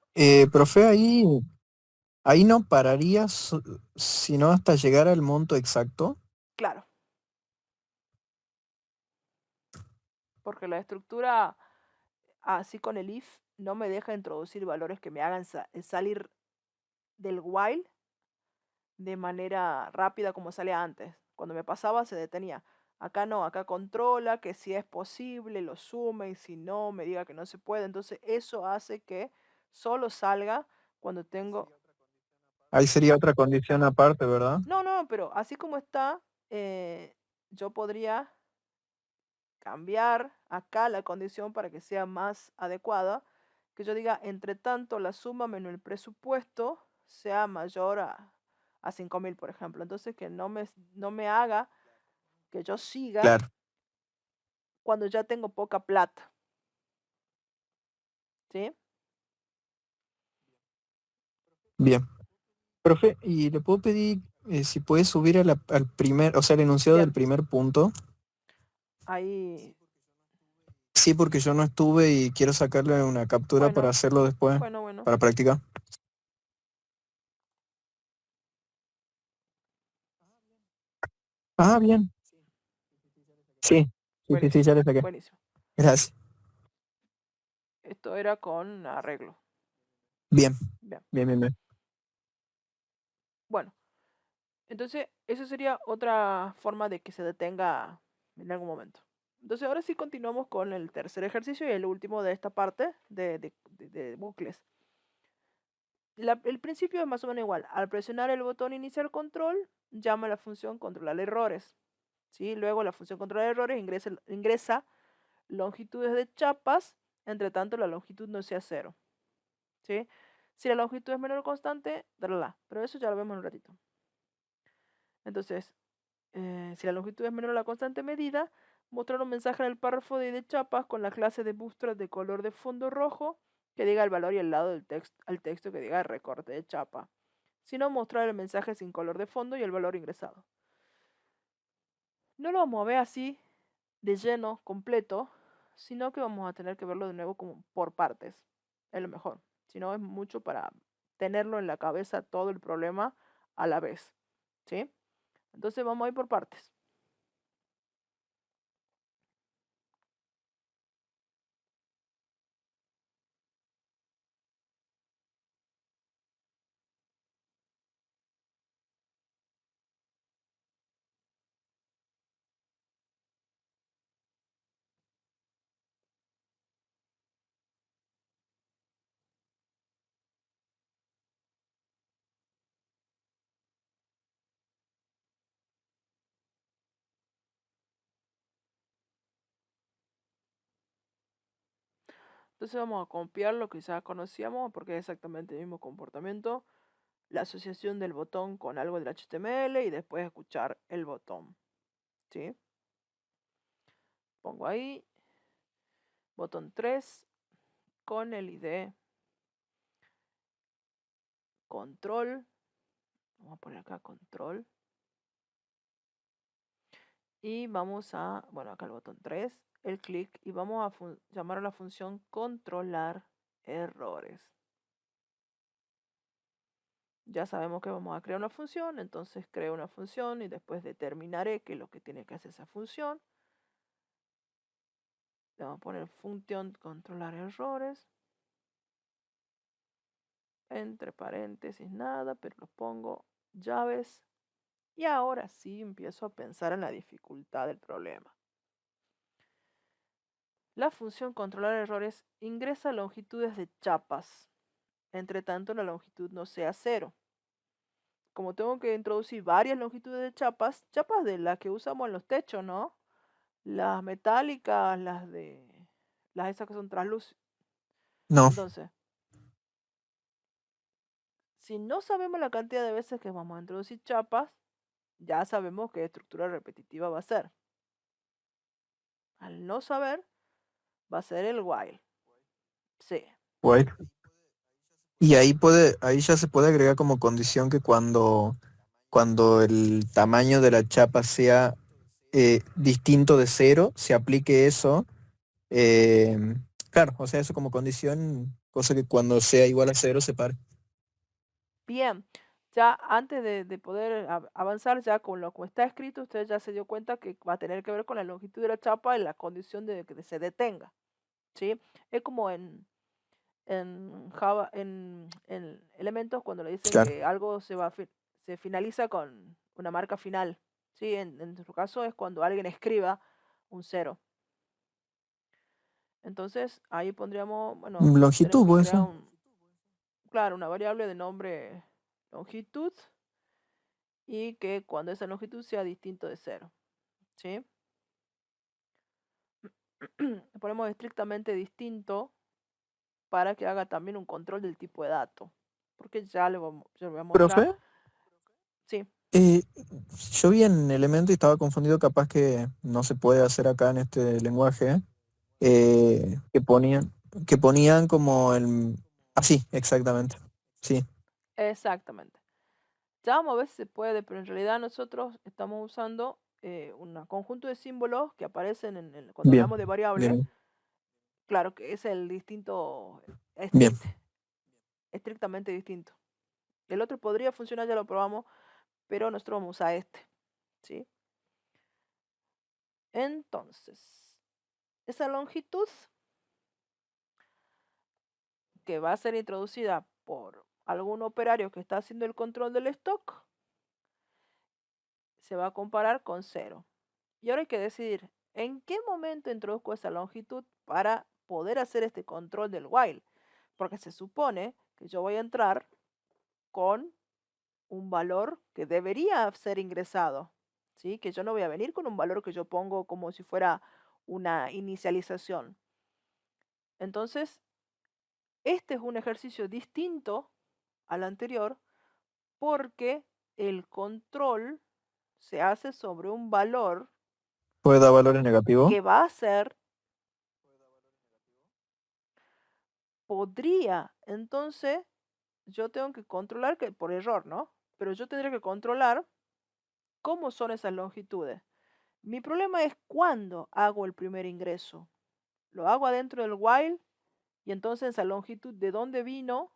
Profe, ahí no pararías sino hasta llegar al monto exacto. Claro. Porque la estructura así con el if no me deja introducir valores que me hagan salir del while de manera rápida como sale antes. Cuando me pasaba se detenía. Acá no, acá controla que si es posible lo sume y si no me diga que no se puede. Entonces eso hace que solo salga cuando tengo... Ahí sería otra condición aparte, ¿verdad? No, pero así como está, yo podría cambiar acá la condición para que sea más adecuada. Que yo diga, entre tanto, la suma menos el presupuesto sea mayor a 5.000, por ejemplo. Entonces, que no me haga que yo siga Claro, cuando ya tengo poca plata. ¿Sí? bien. Profe, ¿y le puedo pedir si puede subir al primer, o sea, el enunciado del Bien, primer punto? ahí, Sí, porque yo no estuve y quiero sacarle una captura para bueno, hacerlo después, bueno. para practicar. Ah, bien. Sí, Buenísimo, ya le saqué. buenísimo. Gracias. Esto era con arreglo. Bien, Bien, bien. bueno. Entonces, eso sería otra forma de que se detenga en algún momento. Entonces, ahora sí continuamos con el tercer ejercicio y el último de esta parte de bucles. El principio es más o menos igual. Al presionar el botón iniciar control, llama a la función controlar errores. ¿Sí? Luego la función controlar errores ingresa longitudes de chapas, entre tanto la longitud no sea 0. ¿Sí? Si la longitud es menor o constante, pero eso ya lo vemos en un ratito. Entonces, si la longitud es menor a la constante medida, mostrar un mensaje en el párrafo de chapas con la clase de bootstrap de color de fondo rojo que diga el valor y al lado del al texto que diga recorte de chapa. Si no, mostrar el mensaje sin color de fondo y el valor ingresado. No lo vamos a ver así de lleno, completo, sino que vamos a tener que verlo de nuevo como por partes. Es lo mejor. Si no, es mucho para tenerlo en la cabeza todo el problema a la vez. ¿Sí? Entonces vamos a ir por partes. Entonces vamos a copiar lo que ya conocíamos porque es exactamente el mismo comportamiento. La asociación del botón con algo del HTML y después escuchar el botón. ¿Sí? Pongo ahí botón 3 con el ID control. Vamos a poner acá control. Y vamos a, bueno, acá el botón 3, el clic, y vamos a llamar a la función controlar errores. Ya sabemos que vamos a crear una función, entonces creo una función y después determinaré qué es lo que tiene que hacer esa función. Le vamos a poner función controlar errores. Entre paréntesis nada, pero lo pongo llaves. Y ahora sí empiezo a pensar en la dificultad del problema. La función controlar errores ingresa longitudes de chapas. Entre tanto, la longitud no sea 0. Como tengo que introducir varias longitudes de chapas de las que usamos en los techos, ¿no? Las metálicas, las esas que son translúcidas. No, Entonces, si no sabemos la cantidad de veces que vamos a introducir chapas, ya sabemos qué estructura repetitiva va a ser. Al no saber, va a ser el while. Sí. white. Y ahí ya se puede agregar como condición que cuando el tamaño de la chapa sea distinto de 0, se aplique eso. Claro, o sea, eso como condición, cosa que cuando sea igual a 0 se pare. Bien. Ya antes de poder avanzar ya con lo que está escrito, usted ya se dio cuenta que va a tener que ver con la longitud de la chapa en la condición de que se detenga. ¿Sí? Es como en Java, en elementos cuando le dicen Claro. que algo se finaliza con una marca final. ¿Sí? En su caso es cuando alguien escriba un 0. Entonces ahí pondríamos, bueno, tenemos Longitud, que puede crear ser. claro, una variable de nombre longitud y que cuando esa longitud sea distinto de 0. ¿Sí? Ponemos estrictamente distinto para que haga también un control del tipo de dato. Porque ya le voy a mostrar. Profe, Sí. yo vi en Elemento y estaba confundido, capaz que no se puede hacer acá en este lenguaje, que ponían como el... Así, exactamente. Sí, Exactamente. Ya vamos a ver si se puede, pero en realidad nosotros estamos usando un conjunto de símbolos que aparecen cuando bien, hablamos de variable. bien, Claro que es el distinto, bien. estrictamente distinto. El otro podría funcionar, ya lo probamos, pero nosotros vamos a usar este. ¿Sí? Entonces, esa longitud que va a ser introducida por algún operario que está haciendo el control del stock se va a comparar con 0. Y ahora hay que decidir en qué momento introduzco esa longitud para poder hacer este control del while. Porque se supone que yo voy a entrar con un valor que debería ser ingresado. ¿Sí? Que yo no voy a venir con un valor que yo pongo como si fuera una inicialización. Entonces, este es un ejercicio distinto al anterior porque el control se hace sobre un valor ¿Puede dar valores negativos? que va a ser, podría, entonces yo tengo que controlar que por error, ¿no? Pero yo tendría que controlar cómo son esas longitudes. Mi problema es cuándo hago el primer ingreso. Lo hago adentro del while y entonces esa longitud de dónde vino,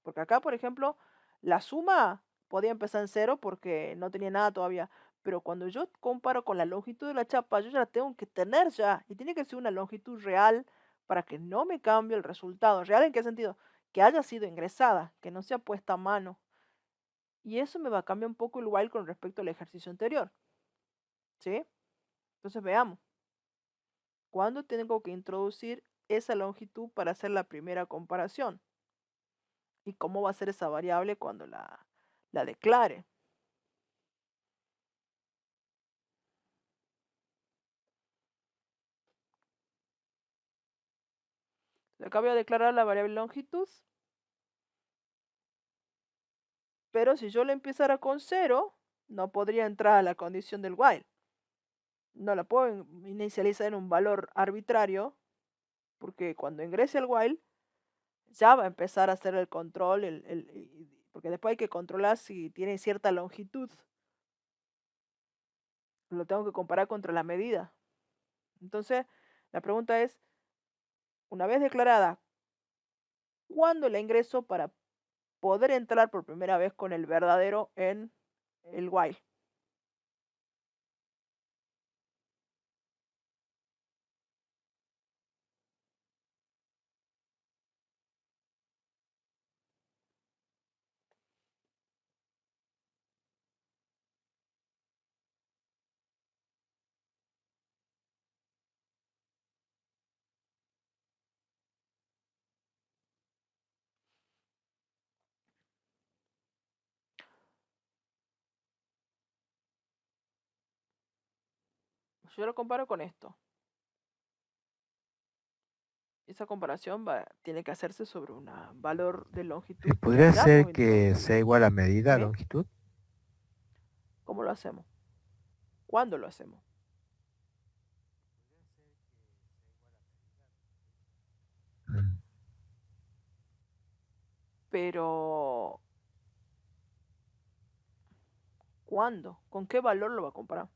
porque acá, por ejemplo, la suma podía empezar en 0 porque no tenía nada todavía, pero cuando yo comparo con la longitud de la chapa, yo ya la tengo que tener ya, y tiene que ser una longitud real para que no me cambie el resultado. ¿Real en qué sentido? Que haya sido ingresada, que no sea puesta a mano. Y eso me va a cambiar un poco el while con respecto al ejercicio anterior. ¿Sí? Entonces veamos. ¿Cuándo tengo que introducir esa longitud para hacer la primera comparación? ¿Y cómo va a ser esa variable cuando la declare? Le acabo de declarar la variable longitud, pero si yo le empezara con 0, no podría entrar a la condición del while. No la puedo inicializar en un valor arbitrario, porque cuando ingrese al while, ya va a empezar a hacer el control, porque después hay que controlar si tiene cierta longitud. lo tengo que comparar contra la medida. Entonces, la pregunta es, una vez declarada, ¿cuándo la ingreso para poder entrar por primera vez con el verdadero en el while? Yo lo comparo con esto. Esa comparación tiene que hacerse sobre un valor de longitud que ¿Podría hayamos ser que introducido. sea igual a medida, ¿Sí? longitud? ¿Cómo lo hacemos? ¿Cuándo lo hacemos? Mm. Pero, ¿cuándo? ¿Con qué valor lo va a comparar?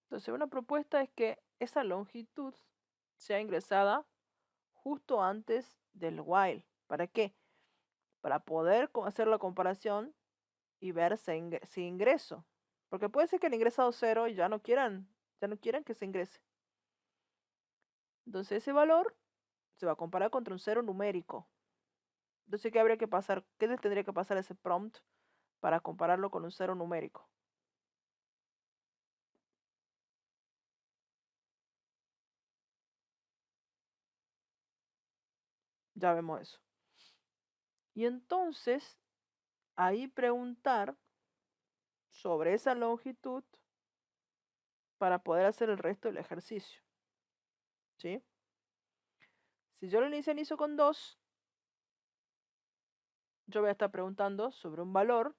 Entonces, una propuesta es que esa longitud sea ingresada justo antes del while. ¿Para qué? Para poder hacer la comparación y ver si ingreso. Porque puede ser que el ingresado 0 y ya no quieran que se ingrese. Entonces ese valor se va a comparar contra un 0 numérico. Entonces, ¿qué habría que pasar? ¿Qué les tendría que pasar a ese prompt para compararlo con un 0 numérico? Ya vemos eso. Y entonces, ahí preguntar sobre esa longitud para poder hacer el resto del ejercicio. ¿Sí? Si yo lo inicializo con 2, yo voy a estar preguntando sobre un valor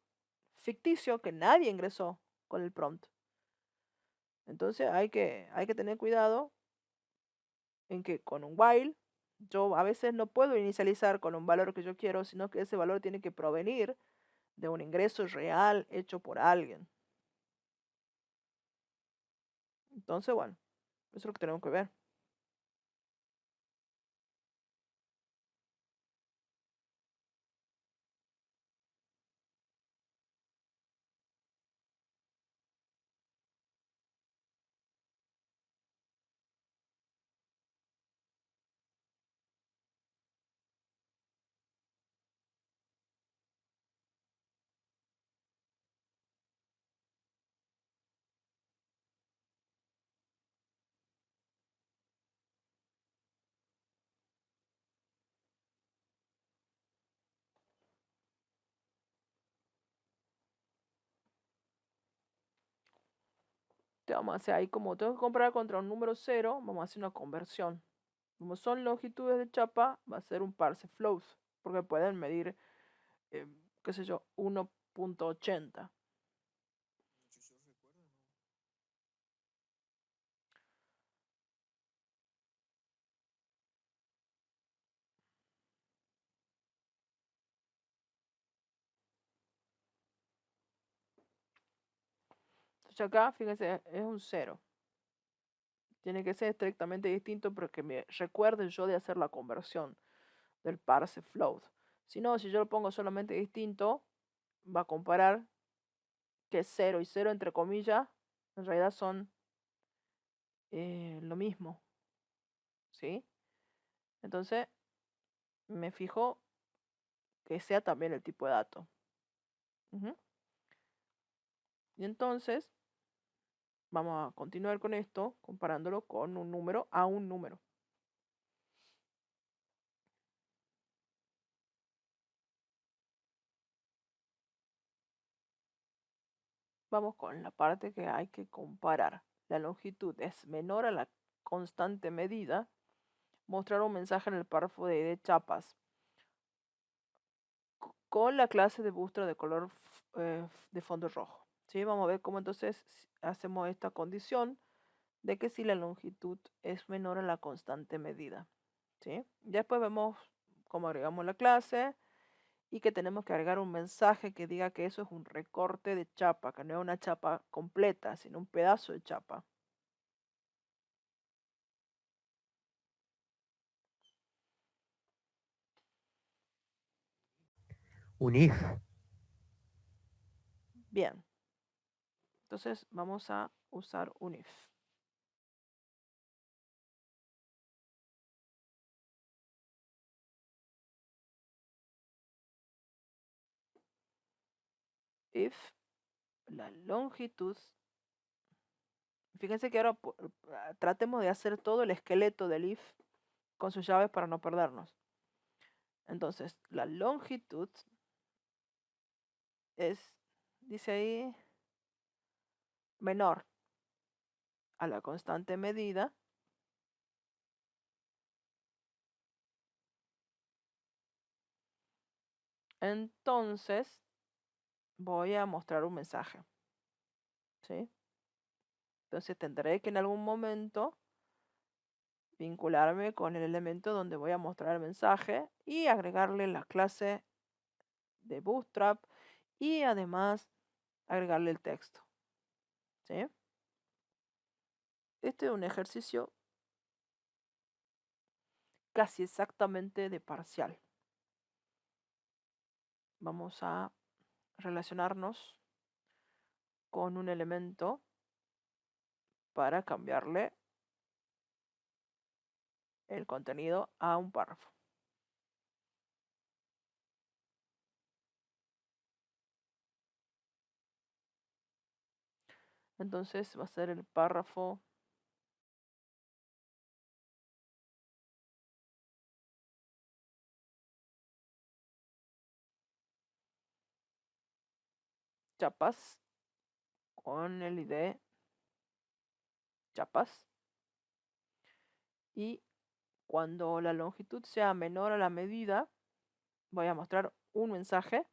ficticio que nadie ingresó con el prompt. Entonces hay que tener cuidado en que con un while yo a veces no puedo inicializar con un valor que yo quiero, sino que ese valor tiene que provenir de un ingreso real hecho por alguien. Entonces, bueno, eso es lo que tenemos que ver. Vamos a hacer ahí, como tengo que comparar contra un número 0, vamos a hacer una conversión. Como son longitudes de chapa, va a ser un parse float, porque pueden medir, qué sé yo, 1.80. Entonces acá, fíjense, es un 0. Tiene que ser estrictamente distinto porque me recuerde yo de hacer la conversión del parse float. Si no, si yo lo pongo solamente distinto, va a comparar que 0 y 0 entre comillas, en realidad son lo mismo. ¿Sí? Entonces, me fijo que sea también el tipo de dato. Ujú. Y entonces, vamos a continuar con esto, comparándolo con un número a un número. vamos con la parte que hay que comparar. La longitud es menor a la constante medida. Mostrar un mensaje en el párrafo de chapas con la clase de Bootstrap de color de fondo rojo. ¿Sí? Vamos a ver cómo entonces hacemos esta condición de que si la longitud es menor a la constante medida. ¿Sí? Ya después vemos cómo agregamos la clase y que tenemos que agregar un mensaje que diga que eso es un recorte de chapa, que no es una chapa completa, sino un pedazo de chapa. Un if. Bien. Entonces vamos a usar un if. If la longitud. Fíjense que ahora tratemos de hacer todo el esqueleto del if con sus llaves para no perdernos. Entonces, la longitud es, dice ahí, menor a la constante medida entonces voy a mostrar un mensaje. ¿Sí? Entonces tendré que en algún momento vincularme con el elemento donde voy a mostrar el mensaje y agregarle la clase de Bootstrap y además agregarle el texto. ¿Sí? Este es un ejercicio casi exactamente de parcial. Vamos a relacionarnos con un elemento para cambiarle el contenido a un párrafo. Entonces va a ser el párrafo chapas con el ID chapas y cuando la longitud sea menor a la medida voy a mostrar un mensaje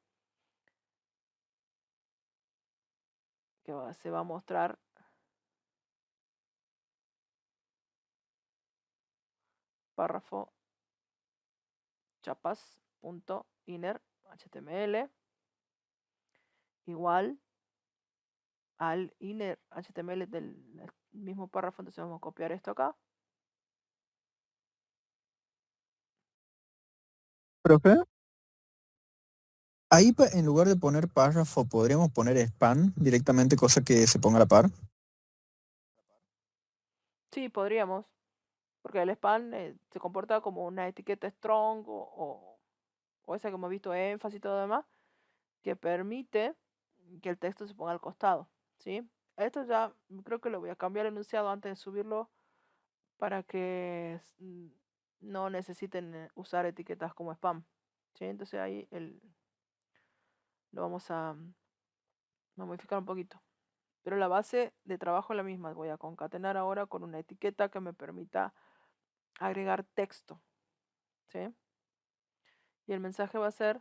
que se va a mostrar párrafo chapas.inner html igual al inner html del mismo párrafo. Entonces vamos a copiar esto acá. Profe, ahí en lugar de poner párrafo, podríamos poner span directamente, cosa que se ponga a la par. Sí, podríamos, porque el span se comporta como una etiqueta strong o esa que hemos visto énfasis y todo lo demás, que permite que el texto se ponga al costado, ¿sí? Esto ya creo que lo voy a cambiar el enunciado antes de subirlo para que no necesiten usar etiquetas como spam, ¿sí? Entonces ahí lo vamos a modificar un poquito. Pero la base de trabajo es la misma. Voy a concatenar ahora con una etiqueta que me permita agregar texto, ¿sí? Y el mensaje va a ser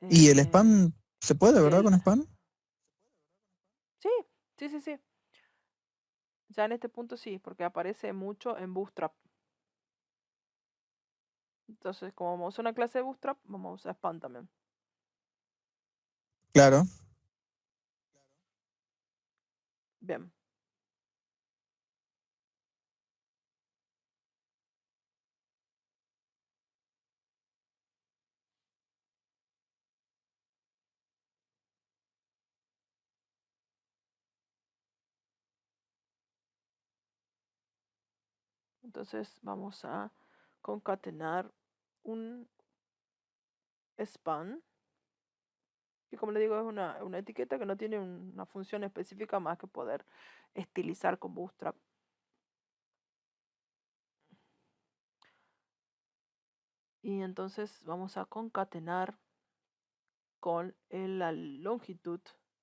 Y el eh, span, ¿se puede, verdad, con span? sí, sí, sí, sí. Ya en este punto sí, porque aparece mucho en Bootstrap. Entonces, como vamos a usar una clase de Bootstrap, vamos a usar Span también. Claro. Bien. Entonces vamos a concatenar un span, que como le digo es una etiqueta que no tiene una función específica más que poder estilizar con Bootstrap. Y entonces vamos a concatenar con la longitud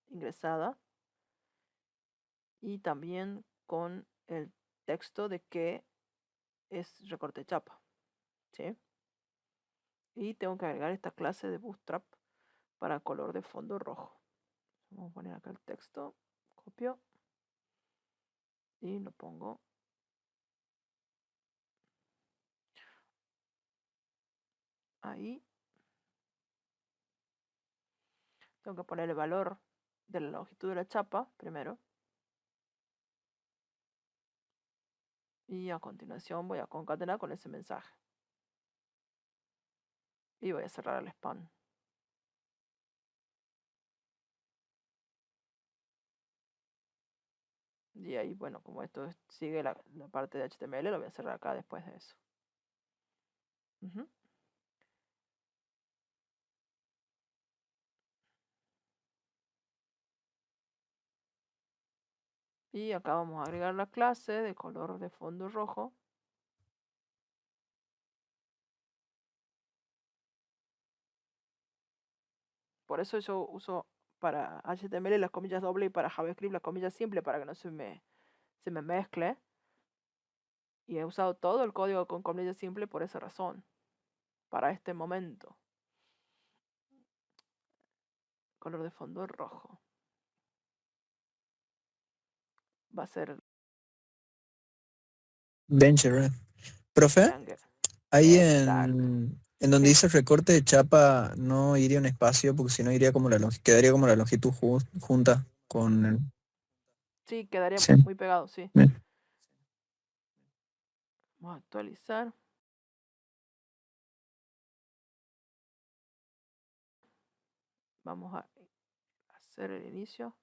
ingresada y también con el texto de qué es recorte de chapa, ¿sí? Y tengo que agregar esta clase de Bootstrap para color de fondo rojo. Vamos a poner acá el texto, copio y lo pongo ahí. Tengo que poner el valor de la longitud de la chapa primero. Y a continuación voy a concatenar con ese mensaje. Y voy a cerrar el span. Y ahí, bueno, como esto sigue la parte de HTML, lo voy a cerrar acá después de eso. Ujú. Y acá vamos a agregar la clase de color de fondo rojo. Por eso yo uso para HTML las comillas doble y para JavaScript las comillas simple para que no se me mezcle. Y he usado todo el código con comillas simple por esa razón. Para este momento. Color de fondo rojo. Va a ser Dangerous. Profe, Banger. ahí Exacto. en donde Sí. dice recorte de chapa no iría un espacio porque si no iría como quedaría como la longitud junta con el... Sí, quedaría Sí. muy pegado, sí. Bien. Vamos a actualizar. Vamos a hacer el inicio.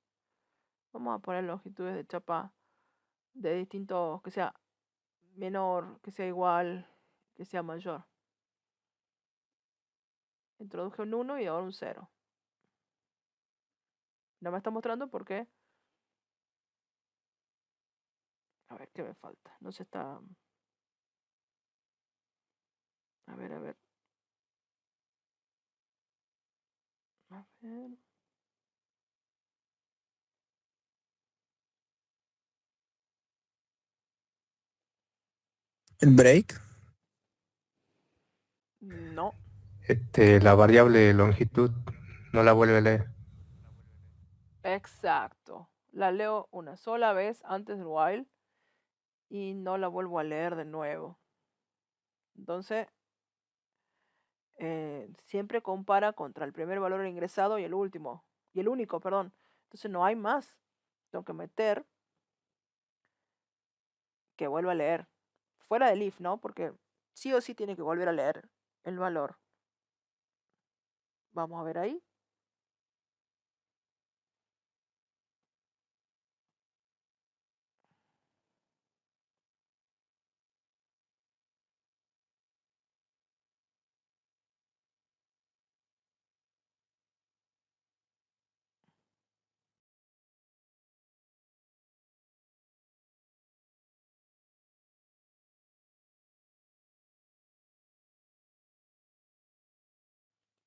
Vamos a poner longitudes de chapa de distintos, que sea menor, que sea igual, que sea mayor. Introduje un 1 y ahora un 0. No me está mostrando por qué. A ver, ¿qué me falta? No se está... A ver, a ver. A ver. El break. No. La variable longitud no la vuelve a leer. Exacto. La leo una sola vez antes del while y no la vuelvo a leer de nuevo. Entonces, siempre compara contra el primer valor ingresado y el último. Y el único, perdón. Entonces no hay más. Tengo que meter que vuelva a leer. Fuera del if, ¿no? Porque sí o sí tiene que volver a leer el valor. Vamos a ver ahí.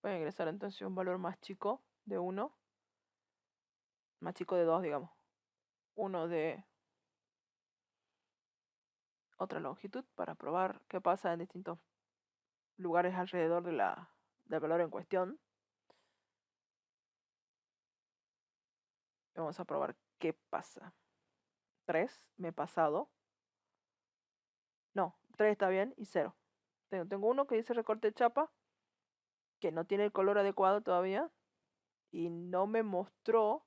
Voy a ingresar entonces un valor más chico de 1. Más chico de 2, digamos. 1 de otra longitud para probar qué pasa en distintos lugares alrededor del valor en cuestión. Vamos a probar qué pasa. 3 me he pasado. No, 3 está bien y 0. Tengo uno que dice recorte de chapa, que no tiene el color adecuado todavía, y no me mostró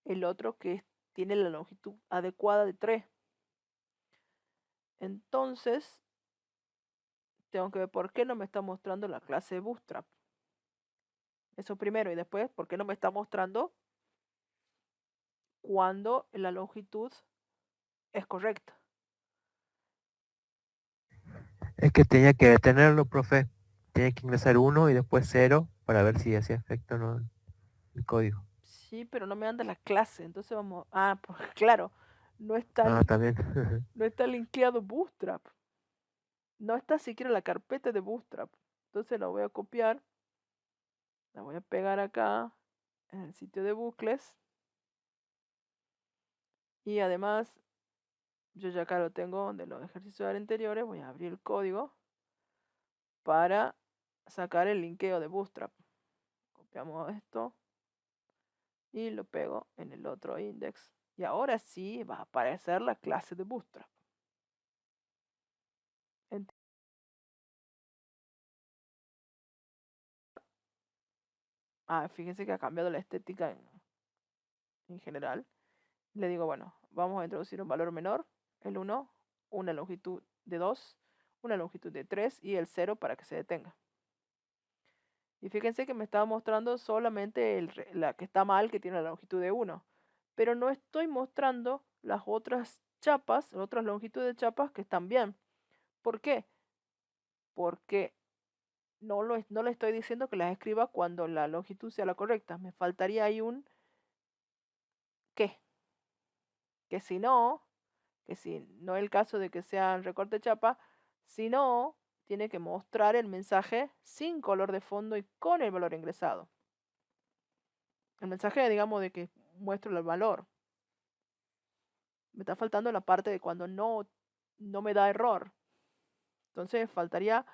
el otro que tiene la longitud adecuada de 3. Entonces, tengo que ver por qué no me está mostrando la clase de Bootstrap. Eso primero, y después, por qué no me está mostrando cuando la longitud es correcta. Es que tenía que detenerlo, profe. Tenía que ingresar 1 y después 0 para ver si hacía efecto o no el código. Sí, pero no me anda la clase, entonces vamos... Ah, pues claro, no está, Ah, también. no está linkeado Bootstrap. No está siquiera la carpeta de Bootstrap. Entonces la voy a copiar. La voy a pegar acá en el sitio de bucles. Y además, yo ya acá lo tengo de los ejercicios anteriores. Voy a abrir el código para sacar el linkeo de Bootstrap. Copiamos esto y lo pego en el otro index. Y ahora sí va a aparecer la clase de Bootstrap. Fíjense que ha cambiado la estética en general. Le digo, bueno, vamos a introducir un valor menor, el 1, una longitud de 2, una longitud de 3 y el 0 para que se detenga. Y fíjense que me estaba mostrando solamente la que está mal, que tiene la longitud de 1. Pero no estoy mostrando las otras chapas, otras longitudes de chapas que están bien. ¿Por qué? Porque no le estoy diciendo que las escriba cuando la longitud sea la correcta. Me faltaría ahí un qué. Que si no es el caso de que sean recorte de chapa, si no, tiene que mostrar el mensaje sin color de fondo y con el valor ingresado. El mensaje, digamos, de que muestro el valor. Me está faltando la parte de cuando no me da error. Entonces faltaría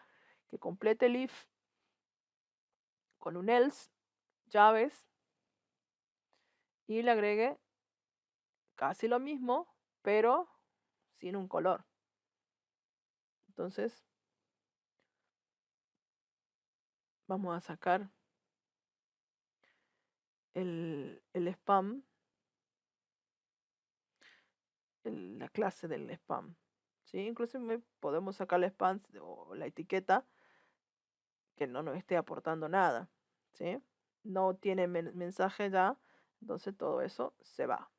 que complete el if con un else, llaves, y le agregue casi lo mismo, pero sin un color. Entonces, vamos a sacar el spam, la clase del spam. ¿Sí? Inclusive podemos sacar el spam o la etiqueta que no nos esté aportando nada. ¿Sí? No tiene mensaje ya, entonces todo eso se va.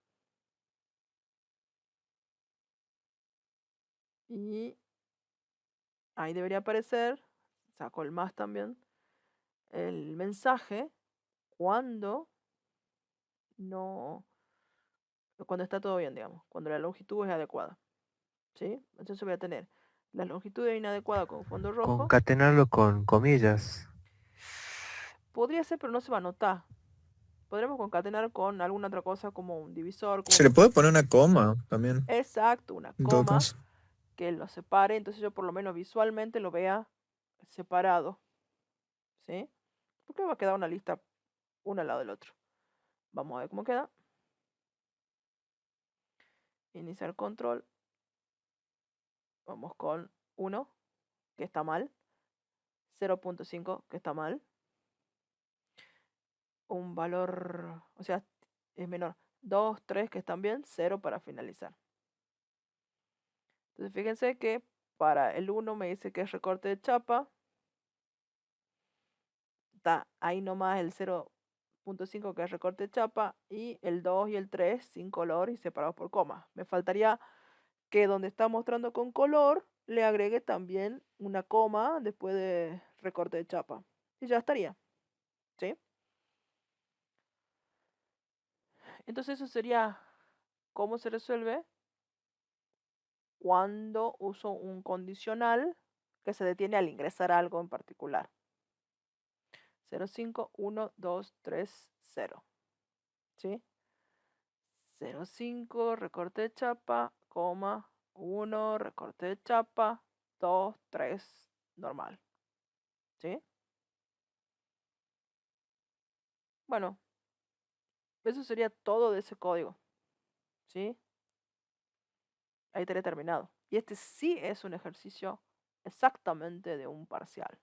Y ahí debería aparecer, saco el más también, el mensaje cuando está todo bien, digamos, cuando la longitud es adecuada. ¿Sí? Entonces voy a tener la longitud inadecuada con fondo rojo. Concatenarlo con comillas. Podría ser, pero no se va a notar. Podremos concatenar con alguna otra cosa como un divisor. Se le puede poner una coma también. Exacto, una En todo coma caso. que lo separe, entonces yo por lo menos visualmente lo vea separado. ¿Sí? Porque va a quedar una lista uno al lado del otro. Vamos a ver cómo queda. Iniciar control. Vamos con 1, que está mal. 0.5, que está mal. Un valor, o sea, es menor. 2, 3, que están bien. 0 para finalizar. Entonces fíjense que para el 1 me dice que es recorte de chapa. Está ahí nomás el 0.5 que es recorte de chapa. Y el 2 y el 3 sin color y separados por coma. Me faltaría que donde está mostrando con color le agregue también una coma después de recorte de chapa. Y ya estaría. ¿Sí? Entonces eso sería cómo se resuelve cuando uso un condicional que se detiene al ingresar algo en particular. 05, 1, 2, 3, 0. ¿Sí? 05, recorte de chapa, coma, 1, recorte de chapa, 2, 3, normal. ¿Sí? Bueno, eso sería todo de ese código. ¿Sí? Ahí estaría terminado. Y este sí es un ejercicio exactamente de un parcial.